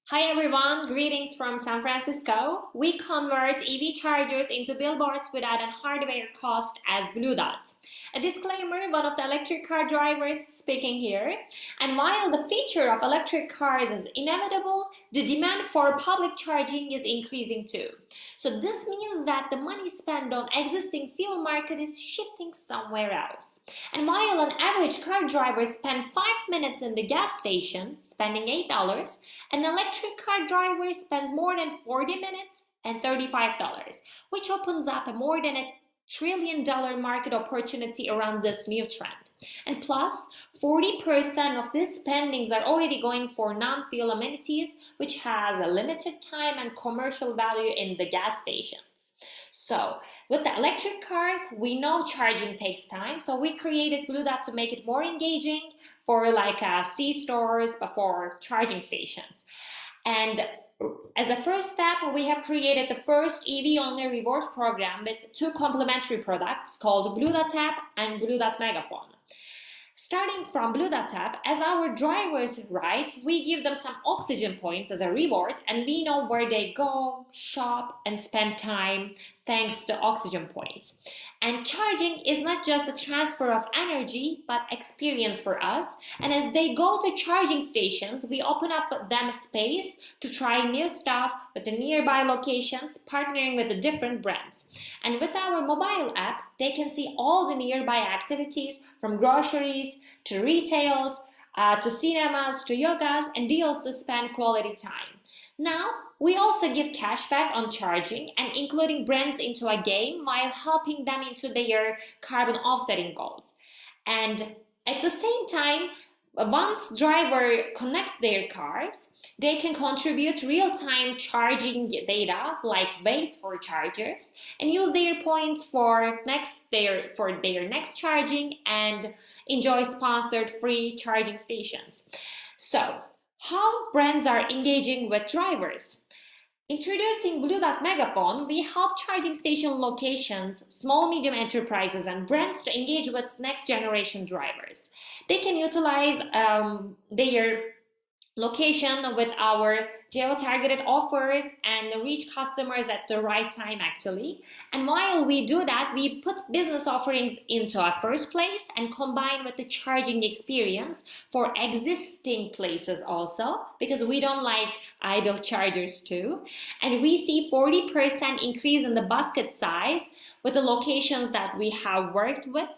[SPEAKER 14] Hi everyone, greetings from San Francisco. We convert EV chargers into billboards without a hardware cost as Bluedot. A disclaimer, one of the electric car drivers speaking here. And while the feature of electric cars is inevitable, the demand for public charging is increasing too. So this means that the money spent on existing fuel market is shifting somewhere else. And while an average car driver spends 5 minutes in the gas station, spending $8, an electric car driver spends more than 40 minutes and $35, which opens up a more than $1 trillion market opportunity around this new trend. And plus, 40% of these spendings are already going for non-fuel amenities, which has a limited time and commercial value in the gas stations. So, with the electric cars, we know charging takes time, so we created Bluedot to make it more engaging for like C-stores, for charging stations. And as a first step, we have created the first EV-only rewards program with 2 complementary products called Bluedot App and Bluedot Megaphone. Starting from Bluedot App, as our drivers ride, we give them some oxygen points as a reward, and we know where they go, shop, and spend time thanks to oxygen points. And charging is not just a transfer of energy, but experience for us. And as they go to charging stations, we open up them space to try new stuff with the nearby locations, partnering with the different brands. And with our mobile app, they can see all the nearby activities from groceries to retails, to cinemas, to yogas, and they also spend quality time. Now, we also give cashback on charging and including brands into a game while helping them into their carbon offsetting goals. And at the same time, once driver connect their cars, they can contribute real-time charging data like base for chargers and use their points for their next charging and enjoy sponsored free charging stations. So, how brands are engaging with drivers? Introducing Bluedot Megaphone, we help charging station locations, small medium enterprises, and brands to engage with next generation drivers. They can utilize their location with our geo-targeted offers and reach customers at the right time actually. And while we do that, we put business offerings into our first place and combine with the charging experience for existing places also, because we don't like idle chargers too. And we see 40% increase in the basket size with the locations that we have worked with.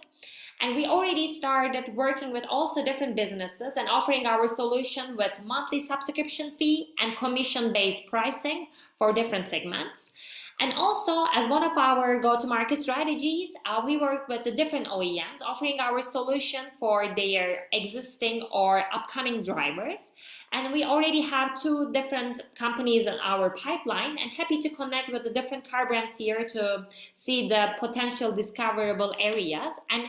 [SPEAKER 14] And we already started working with also different businesses and offering our solution with monthly subscription fee and commission-based pricing for different segments. And also, as one of our go-to-market strategies, we work with the different OEMs, offering our solution for their existing or upcoming drivers. And we already have 2 different companies in our pipeline, and happy to connect with the different car brands here to see the potential discoverable areas. And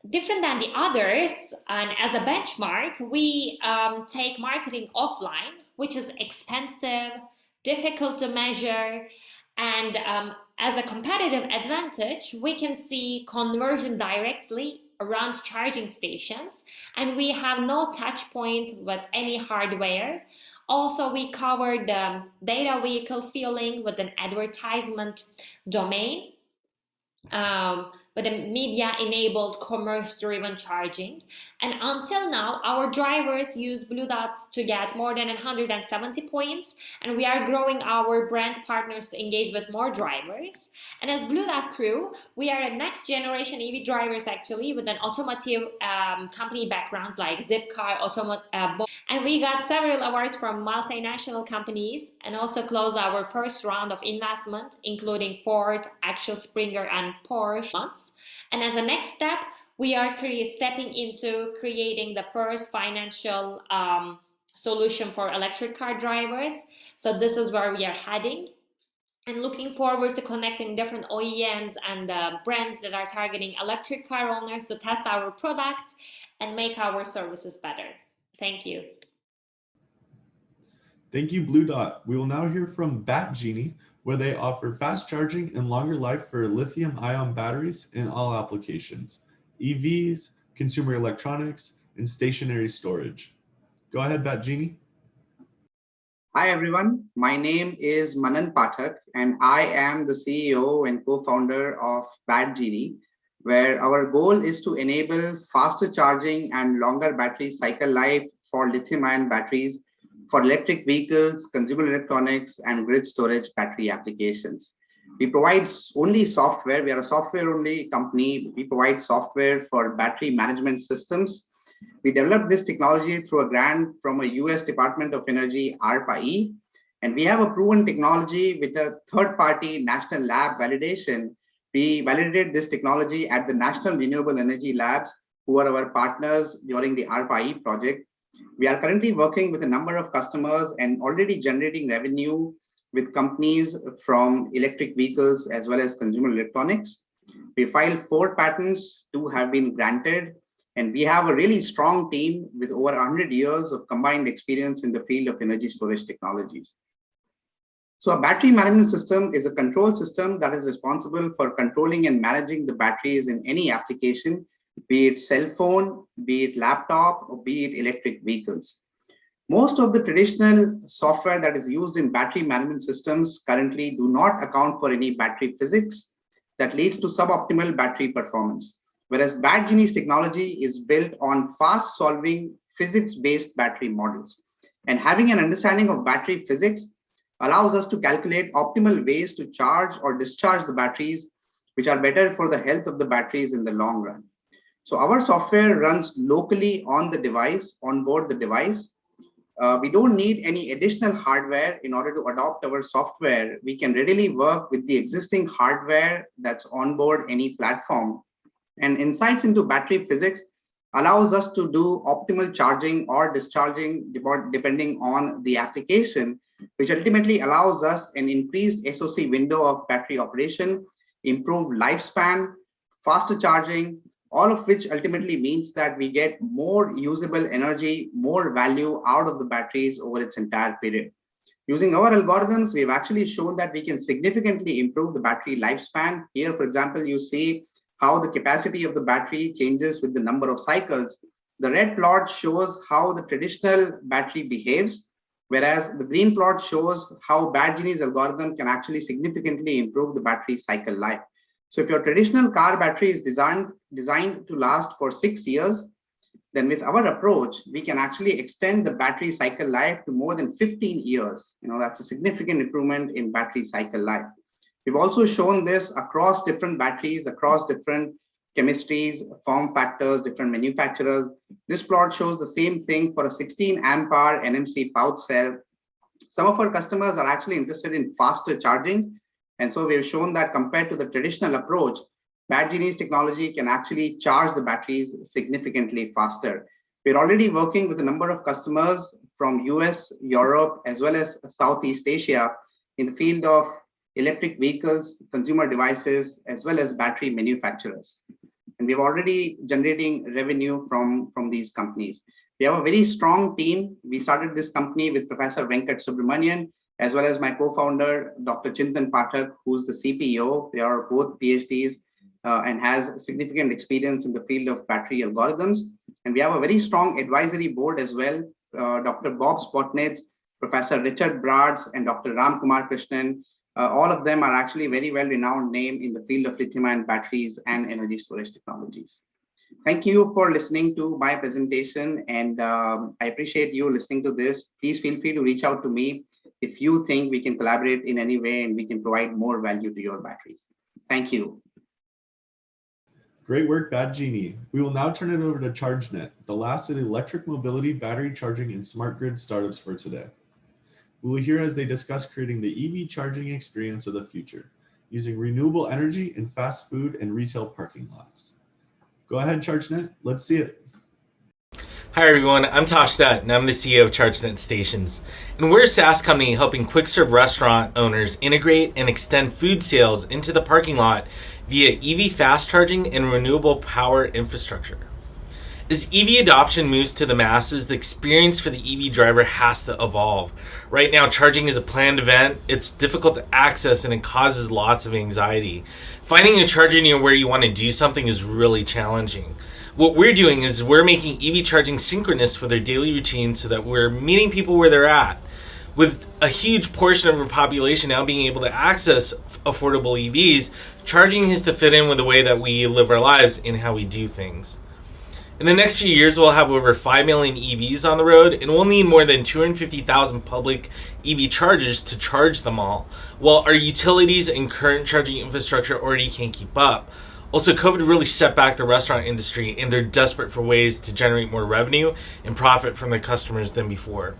[SPEAKER 14] different than the others, and as a benchmark, we take marketing offline, which is expensive, difficult to measure, and as a competitive advantage, we can see conversion directly around charging stations, and we have no touch point with any hardware. Also, we cover the data vehicle fueling with an advertisement domain, with a media-enabled commerce-driven charging. And until now, our drivers use Bluedot to get more than 170 points, and we are growing our brand partners to engage with more drivers. And as Bluedot crew, we are a next-generation EV drivers actually, with an automotive company backgrounds like Zipcar, and we got several awards from multinational companies, and also closed our first round of investment, including Ford, Axel Springer, and Porsche. And as a next step, we are stepping into creating the first financial solution for electric car drivers. So this is where we are heading, and looking forward to connecting different OEMs and brands that are targeting electric car owners to test our product and make our services better. Thank you.
[SPEAKER 3] Thank you, Bluedot. We will now hear from BattGenie, where they offer fast charging and longer life for lithium-ion batteries in all applications, EVs, consumer electronics, and stationary storage. Go ahead, BattGenie.
[SPEAKER 15] Hi, everyone. My name is Manan Pathak, and I am the CEO and co-founder of BattGenie, where our goal is to enable faster charging and longer battery cycle life for lithium-ion batteries for electric vehicles, consumer electronics, and grid storage battery applications. We provide only software. We are a software-only company. We provide software for battery management systems. We developed this technology through a grant from a US Department of Energy, ARPA-E, and we have a proven technology with a third-party national lab validation. We validated this technology at the National Renewable Energy Labs, who are our partners during the ARPA-E project. We are currently working with a number of customers and already generating revenue with companies from electric vehicles as well as consumer electronics. We filed 4 patents, 2 have been granted, and we have a really strong team with over 100 years of combined experience in the field of energy storage technologies. So a battery management system is a control system that is responsible for controlling and managing the batteries in any application, be it cell phone, be it laptop, or be it electric vehicles. Most of the traditional software that is used in battery management systems currently do not account for any battery physics that leads to suboptimal battery performance. Whereas BattGenie's technology is built on fast solving physics-based battery models. And having an understanding of battery physics allows us to calculate optimal ways to charge or discharge the batteries, which are better for the health of the batteries in the long run. So our software runs locally on the device, on board the device. We don't need any additional hardware in order to adopt our software. We can readily work with the existing hardware that's on board any platform. And insights into battery physics allows us to do optimal charging or discharging depending on the application, which ultimately allows us an increased SOC window of battery operation, improved lifespan, faster charging, all of which ultimately means that we get more usable energy, more value out of the batteries over its entire period. Using our algorithms, we've actually shown that we can significantly improve the battery lifespan. Here, for example, you see how the capacity of the battery changes with the number of cycles. The red plot shows how the traditional battery behaves, whereas the green plot shows how BattGenie's algorithm can actually significantly improve the battery cycle life. So if your traditional car battery is designed to last for 6 years, then with our approach, we can actually extend the battery cycle life to more than 15 years. That's a significant improvement in battery cycle life. We've also shown this across different batteries, across different chemistries, form factors, different manufacturers. This plot shows the same thing for a 16 amp hour NMC pouch cell. Some of our customers are actually interested in faster charging. And so we've shown that compared to the traditional approach, BattGenie's technology can actually charge the batteries significantly faster. We're already working with a number of customers from US, Europe, as well as Southeast Asia in the field of electric vehicles, consumer devices, as well as battery manufacturers. And we're already generating revenue from these companies. We have a very strong team. We started this company with Professor Venkat Subramanian, as well as my co-founder, Dr. Chintan Pathak, who's the CPO. They are both PhDs and has significant experience in the field of battery algorithms. And we have a very strong advisory board as well. Dr. Bob Spotnitz, Professor Richard Brads, and Dr. Ram Kumar Krishnan. All of them are actually very well-renowned name in the field of lithium-ion batteries and energy storage technologies. Thank you for listening to my presentation, and I appreciate you listening to this. Please feel free to reach out to me if you think we can collaborate in any way and we can provide more value to your batteries. Thank you.
[SPEAKER 3] Great work, BattGenie. We will now turn it over to ChargeNet, the last of the electric mobility, battery charging, and smart grid startups for today. We will hear as they discuss creating the EV charging experience of the future, using renewable energy in fast food and retail parking lots. Go ahead, ChargeNet. Let's see it.
[SPEAKER 16] Hi everyone, I'm Tosh Dutt, and I'm the CEO of ChargeNet Stations. And we're a SaaS company helping quick-serve restaurant owners integrate and extend food sales into the parking lot via EV fast charging and renewable power infrastructure. As EV adoption moves to the masses, the experience for the EV driver has to evolve. Right now, charging is a planned event. It's difficult to access and it causes lots of anxiety. Finding a charger near where you want to do something is really challenging. What we're doing is we're making EV charging synchronous with their daily routine so that we're meeting people where they're at. With a huge portion of our population now being able to access affordable EVs, charging has to fit in with the way that we live our lives and how we do things. In the next few years, we'll have over 5 million EVs on the road, and we'll need more than 250,000 public EV chargers to charge them all, while our utilities and current charging infrastructure already can't keep up. Also, COVID really set back the restaurant industry, and they're desperate for ways to generate more revenue and profit from their customers than before.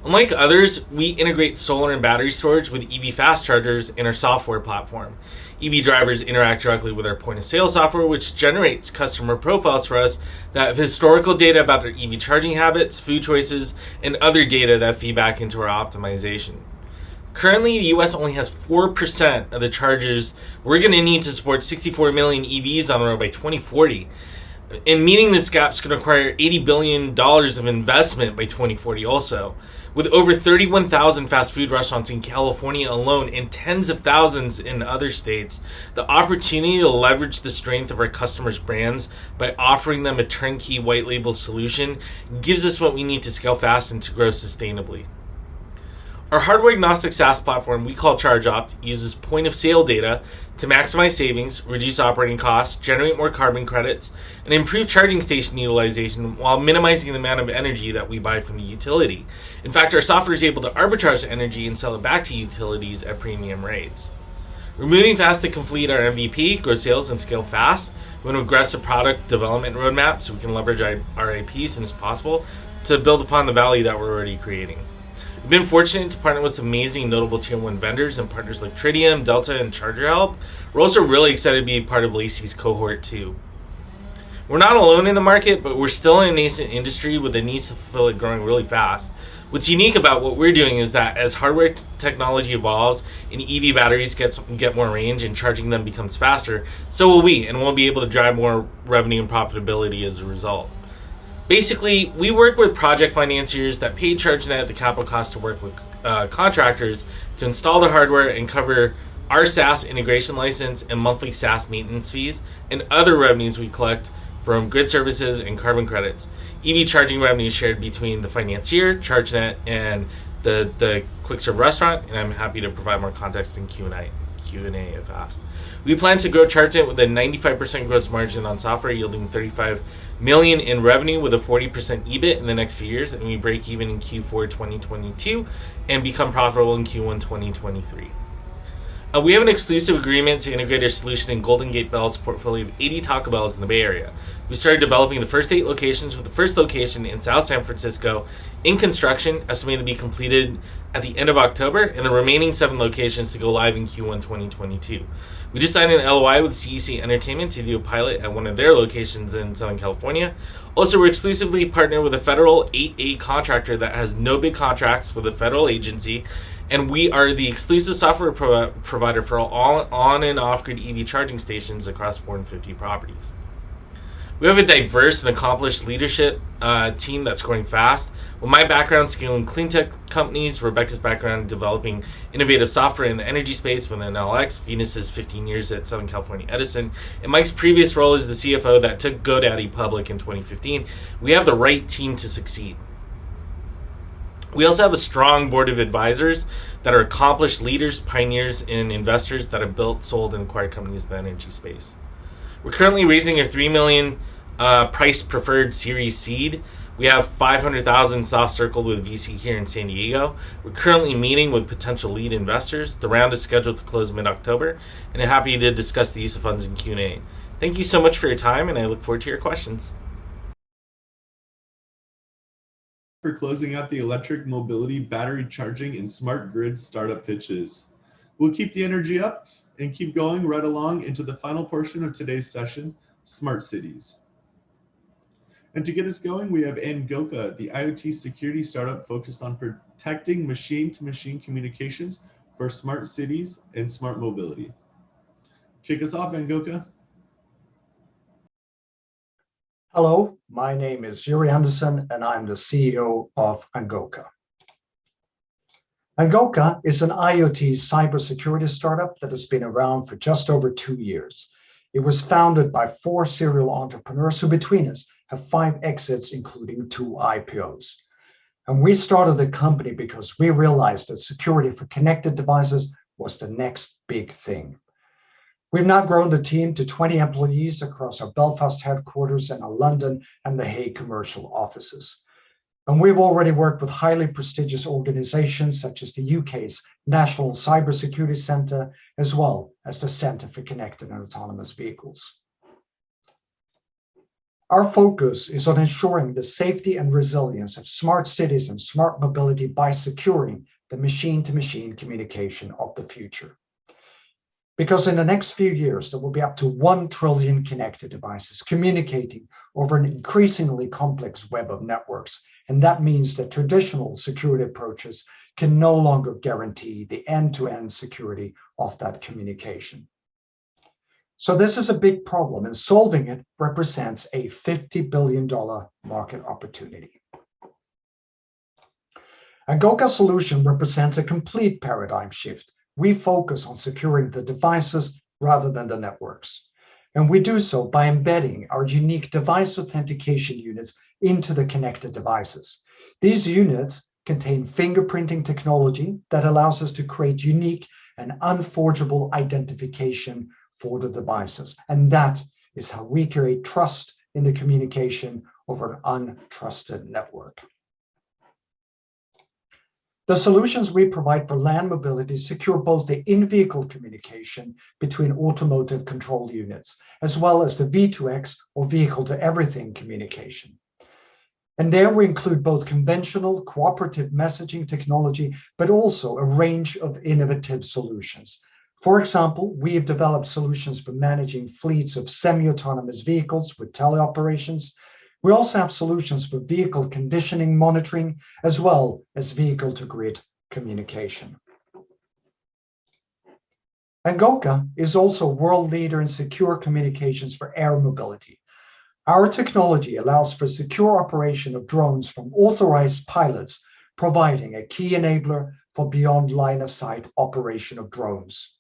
[SPEAKER 16] Unlike others, we integrate solar and battery storage with EV fast chargers in our software platform. EV drivers interact directly with our point-of-sale software, which generates customer profiles for us that have historical data about their EV charging habits, food choices, and other data that feed back into our optimization. Currently, the US only has 4% of the chargers we're going to need to support 64 million EVs on the road by 2040. And meeting this gap is going to require $80 billion of investment by 2040 also. With over 31,000 fast food restaurants in California alone and tens of thousands in other states, the opportunity to leverage the strength of our customers' brands by offering them a turnkey white label solution gives us what we need to scale fast and to grow sustainably. Our hardware-agnostic SaaS platform we call ChargeOpt uses point-of-sale data to maximize savings, reduce operating costs, generate more carbon credits, and improve charging station utilization while minimizing the amount of energy that we buy from the utility. In fact, our software is able to arbitrage energy and sell it back to utilities at premium rates. We're moving fast to complete our MVP, grow sales, and scale fast. We want to aggressive product development roadmap so we can leverage our IP as soon as possible to build upon the value that we're already creating. We've been fortunate to partner with some amazing notable tier 1 vendors and partners like Tritium, Delta, and ChargerHelp. We're also really excited to be a part of Lacey's cohort too. We're not alone in the market, but we're still in a nascent industry with the needs to fulfill it growing really fast. What's unique about what we're doing is that as hardware technology evolves and EV batteries get more range and charging them becomes faster, so will we, and we'll be able to drive more revenue and profitability as a result. Basically, we work with project financiers that pay ChargeNet the capital cost to work with contractors to install the hardware and cover our SaaS integration license and monthly SaaS maintenance fees and other revenues we collect from grid services and carbon credits. EV charging revenue is shared between the financier, ChargeNet, and the quick serve restaurant, and I'm happy to provide more context in Q&A if asked. We plan to grow ChargeNet with a 95% gross margin on software, yielding $35 million in revenue with a 40% EBIT in the next few years, and we break even in Q4 2022 and become profitable in Q1 2023. We have an exclusive agreement to integrate our solution in Golden Gate Bell's portfolio of 80 Taco Bells in the Bay Area. We started developing the first 8 locations, with the first location in South San Francisco in construction, estimated to be completed at the end of October, and the remaining 7 locations to go live in Q1 2022. We just signed an LOI with CEC Entertainment to do a pilot at one of their locations in Southern California. Also, we're exclusively partnered with a federal 8A contractor that has no big contracts with a federal agency, and we are the exclusive software provider for all on and off-grid EV charging stations across 450 properties. We have a diverse and accomplished leadership team that's growing fast. With my background scaling clean tech companies, Rebecca's background developing innovative software in the energy space within LX, Venus's 15 years at Southern California Edison, and Mike's previous role as the CFO that took GoDaddy public in 2015, we have the right team to succeed. We also have a strong board of advisors that are accomplished leaders, pioneers, and investors that have built, sold, and acquired companies in the energy space. We're currently raising a $3 million price preferred Series Seed. We have 500,000 soft circled with VC here in San Diego. We're currently meeting with potential lead investors. The round is scheduled to close mid-October, and I'm happy to discuss the use of funds in Q&A. Thank you so much for your time, and I look forward to your questions.
[SPEAKER 3] For closing out the electric mobility, battery charging, and smart grid startup pitches. We'll keep the energy up and keep going right along into the final portion of today's session, Smart Cities. And to get us going, we have Angoka, the IoT security startup focused on protecting machine-to-machine communications for smart cities and smart mobility. Kick us off, Angoka.
[SPEAKER 17] Hello, my name is Yuri Anderson, and I'm the CEO of Angoka. Angoka is an IoT cybersecurity startup that has been around for just over 2 years. It was founded by 4 serial entrepreneurs who between us have 5 exits, including 2 IPOs. And we started the company because we realized that security for connected devices was the next big thing. We've now grown the team to 20 employees across our Belfast headquarters and our London and The Hague commercial offices. And we've already worked with highly prestigious organizations such as the UK's National Cybersecurity Centre, as well as the Centre for Connected and Autonomous Vehicles. Our focus is on ensuring the safety and resilience of smart cities and smart mobility by securing the machine-to-machine communication of the future. Because in the next few years, there will be up to 1 trillion connected devices communicating over an increasingly complex web of networks. And that means that traditional security approaches can no longer guarantee the end-to-end security of that communication. So this is a big problem, and solving it represents a $50 billion market opportunity. Angoka's solution represents a complete paradigm shift. We focus on securing the devices rather than the networks. And we do so by embedding our unique device authentication units into the connected devices. These units contain fingerprinting technology that allows us to create unique and unforgeable identification for the devices. And that is how we create trust in the communication over an untrusted network. The solutions we provide for land mobility secure both the in-vehicle communication between automotive control units, as well as the V2X or vehicle-to-everything communication. And there we include both conventional cooperative messaging technology, but also a range of innovative solutions. For example, we have developed solutions for managing fleets of semi-autonomous vehicles with teleoperations. We also have solutions for vehicle conditioning monitoring, as well as vehicle-to-grid communication. Angoka is also a world leader in secure communications for air mobility. Our technology allows for secure operation of drones from authorized pilots, providing a key enabler for beyond line-of-sight operation of drones.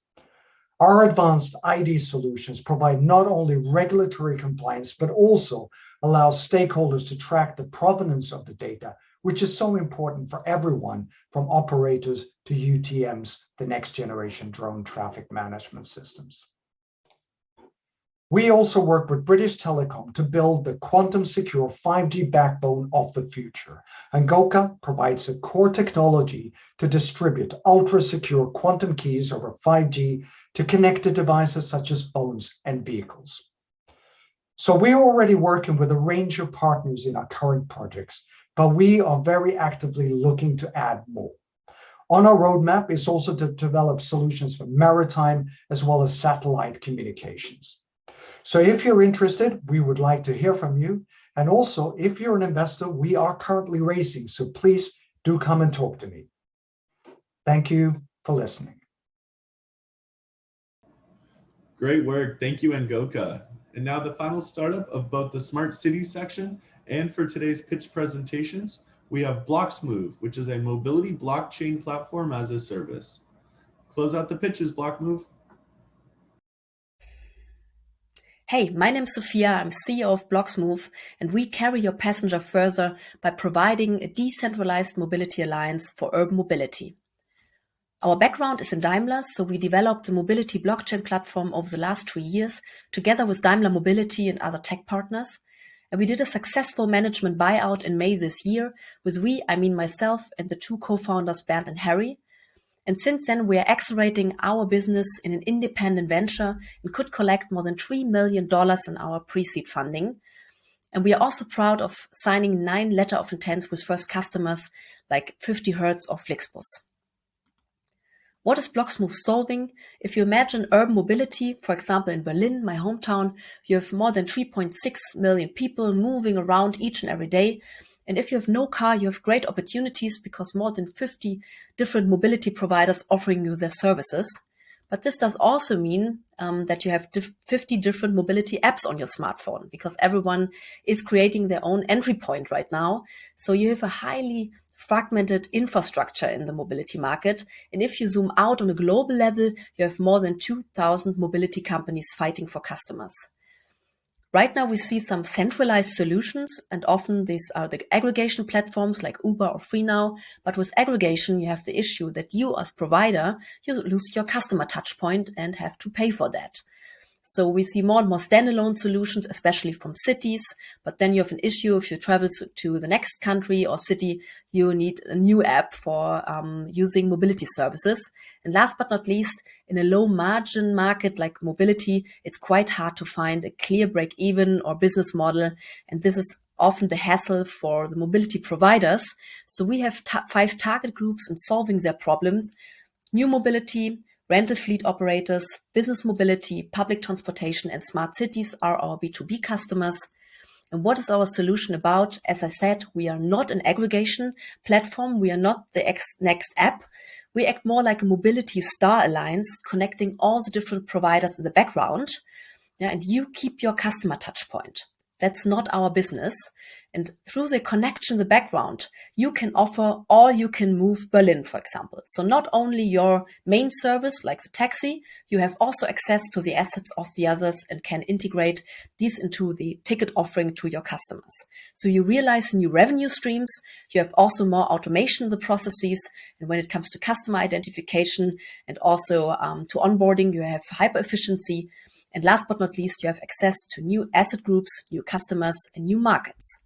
[SPEAKER 17] Our advanced ID solutions provide not only regulatory compliance, but also allow stakeholders to track the provenance of the data, which is so important for everyone from operators to UTMs, the next generation drone traffic management systems. We also work with British Telecom to build the quantum secure 5G backbone of the future. Angoka provides a core technology to distribute ultra secure quantum keys over 5G to connected devices such as phones and vehicles. So we're already working with a range of partners in our current projects, but we are very actively looking to add more. On our roadmap is also to develop solutions for maritime as well as satellite communications. So if you're interested, we would like to hear from you. And also, if you're an investor, we are currently raising, so please do come and talk to me. Thank you for listening.
[SPEAKER 3] Great work. Thank you, Angoka. And now the final startup of both the Smart Cities section and for today's pitch presentations, we have bioXmove, which is a mobility blockchain platform as a service. Close out the pitches, bioXmove.
[SPEAKER 18] Hey, my name is Sophia. I'm CEO of bioXmove, and we carry your passenger further by providing a decentralized mobility alliance for urban mobility. Our background is in Daimler, so we developed the mobility blockchain platform over the last 3 years together with Daimler Mobility and other tech partners. And we did a successful management buyout in May this year. With we, I mean myself and the two co-founders, Bernd and Harry. And since then, we are accelerating our business in an independent venture and could collect more than $3 million in our pre-seed funding. And we are also proud of signing 9 letters of intent with first customers like 50 Hertz or Flixbus. What is bioXmove solving? If you imagine urban mobility, for example, in Berlin, my hometown, you have more than 3.6 million people moving around each and every day. And if you have no car, you have great opportunities because more than 50 different mobility providers offering you their services. But this does also mean that you have 50 different mobility apps on your smartphone because everyone is creating their own entry point right now. So you have a highly fragmented infrastructure in the mobility market. And if you zoom out on a global level, you have more than 2,000 mobility companies fighting for customers. Right now, we see some centralized solutions, and often these are the aggregation platforms like Uber or FreeNow. But with aggregation, you have the issue that you as provider, you lose your customer touch point and have to pay for that. So we see more and more standalone solutions, especially from cities. But then you have an issue if you travel to the next country or city, you need a new app for using mobility services. And last but not least, in a low margin market like mobility, it's quite hard to find a clear break even or business model. And this is often the hassle for the mobility providers. So we have 5 target groups in solving their problems: new mobility, rental fleet operators, business mobility, public transportation, and smart cities are our B2B customers. And what is our solution about? As I said, we are not an aggregation platform. We are not the next app. We act more like a mobility star alliance, connecting all the different providers in the background. Yeah, and you keep your customer touch point. That's not our business. And through the connection in the background, you can offer all you can move Berlin, for example. So not only your main service, like the taxi, you have also access to the assets of the others and can integrate these into the ticket offering to your customers. So you realize new revenue streams. You have also more automation in the processes. And when it comes to customer identification and also to onboarding, you have hyper efficiency. And last but not least, you have access to new asset groups, new customers, and new markets.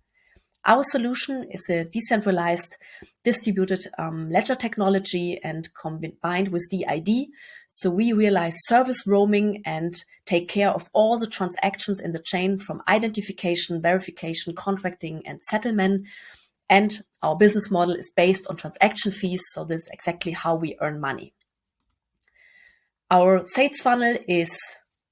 [SPEAKER 18] Our solution is a decentralized distributed ledger technology and combined with DID. So we realize service roaming and take care of all the transactions in the chain from identification, verification, contracting, and settlement. And our business model is based on transaction fees. So this is exactly how we earn money. Our sales funnel is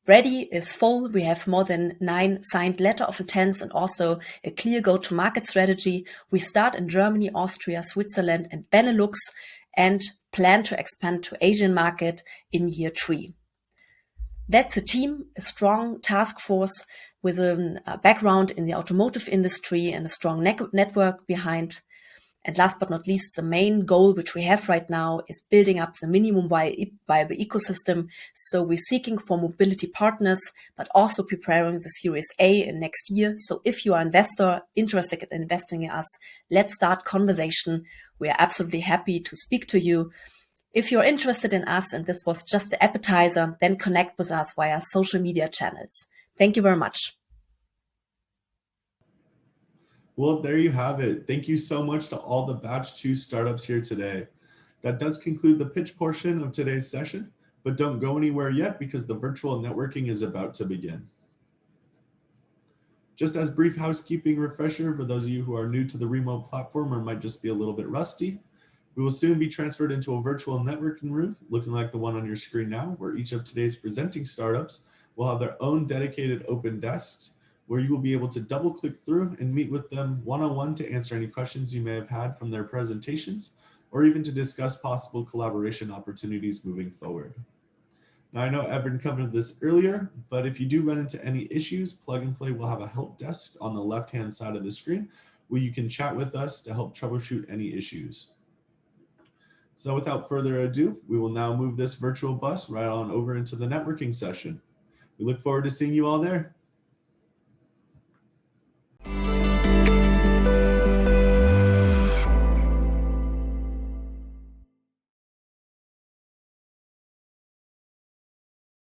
[SPEAKER 18] ready, is full. We have more than 9 signed letter of intents and also a clear go-to-market strategy. We start in Germany, Austria, Switzerland, and Benelux and plan to expand to Asian market in year 3. That's a team, a strong task force with a background in the automotive industry and a strong network behind. And last but not least, the main goal which we have right now is building up the minimum viable ecosystem. So we're seeking for mobility partners, but also preparing the Series A in next year. So if you are an investor interested in investing in us, let's start conversation. We are absolutely happy to speak to you. If you're interested in us and this was just the appetizer, then connect with us via social media channels. Thank you very much.
[SPEAKER 3] Well, there you have it. Thank you so much to all the Batch 2 startups here today. That does conclude the pitch portion of today's session, but don't go anywhere yet because the virtual networking is about to begin. Just as brief housekeeping refresher for those of you who are new to the remote platform or might just be a little bit rusty, we will soon be transferred into a virtual networking room looking like the one on your screen now, where each of today's presenting startups will have their own dedicated open desks where you will be able to double click through and meet with them one-on-one to answer any questions you may have had from their presentations, or even to discuss possible collaboration opportunities moving forward. Now, I know Evan covered this earlier, but if you do run into any issues, Plug and Play will have a help desk on the left-hand side of the screen where you can chat with us to help troubleshoot any issues. So without further ado, we will now move this virtual bus right on over into the networking session. We look forward to seeing you all there.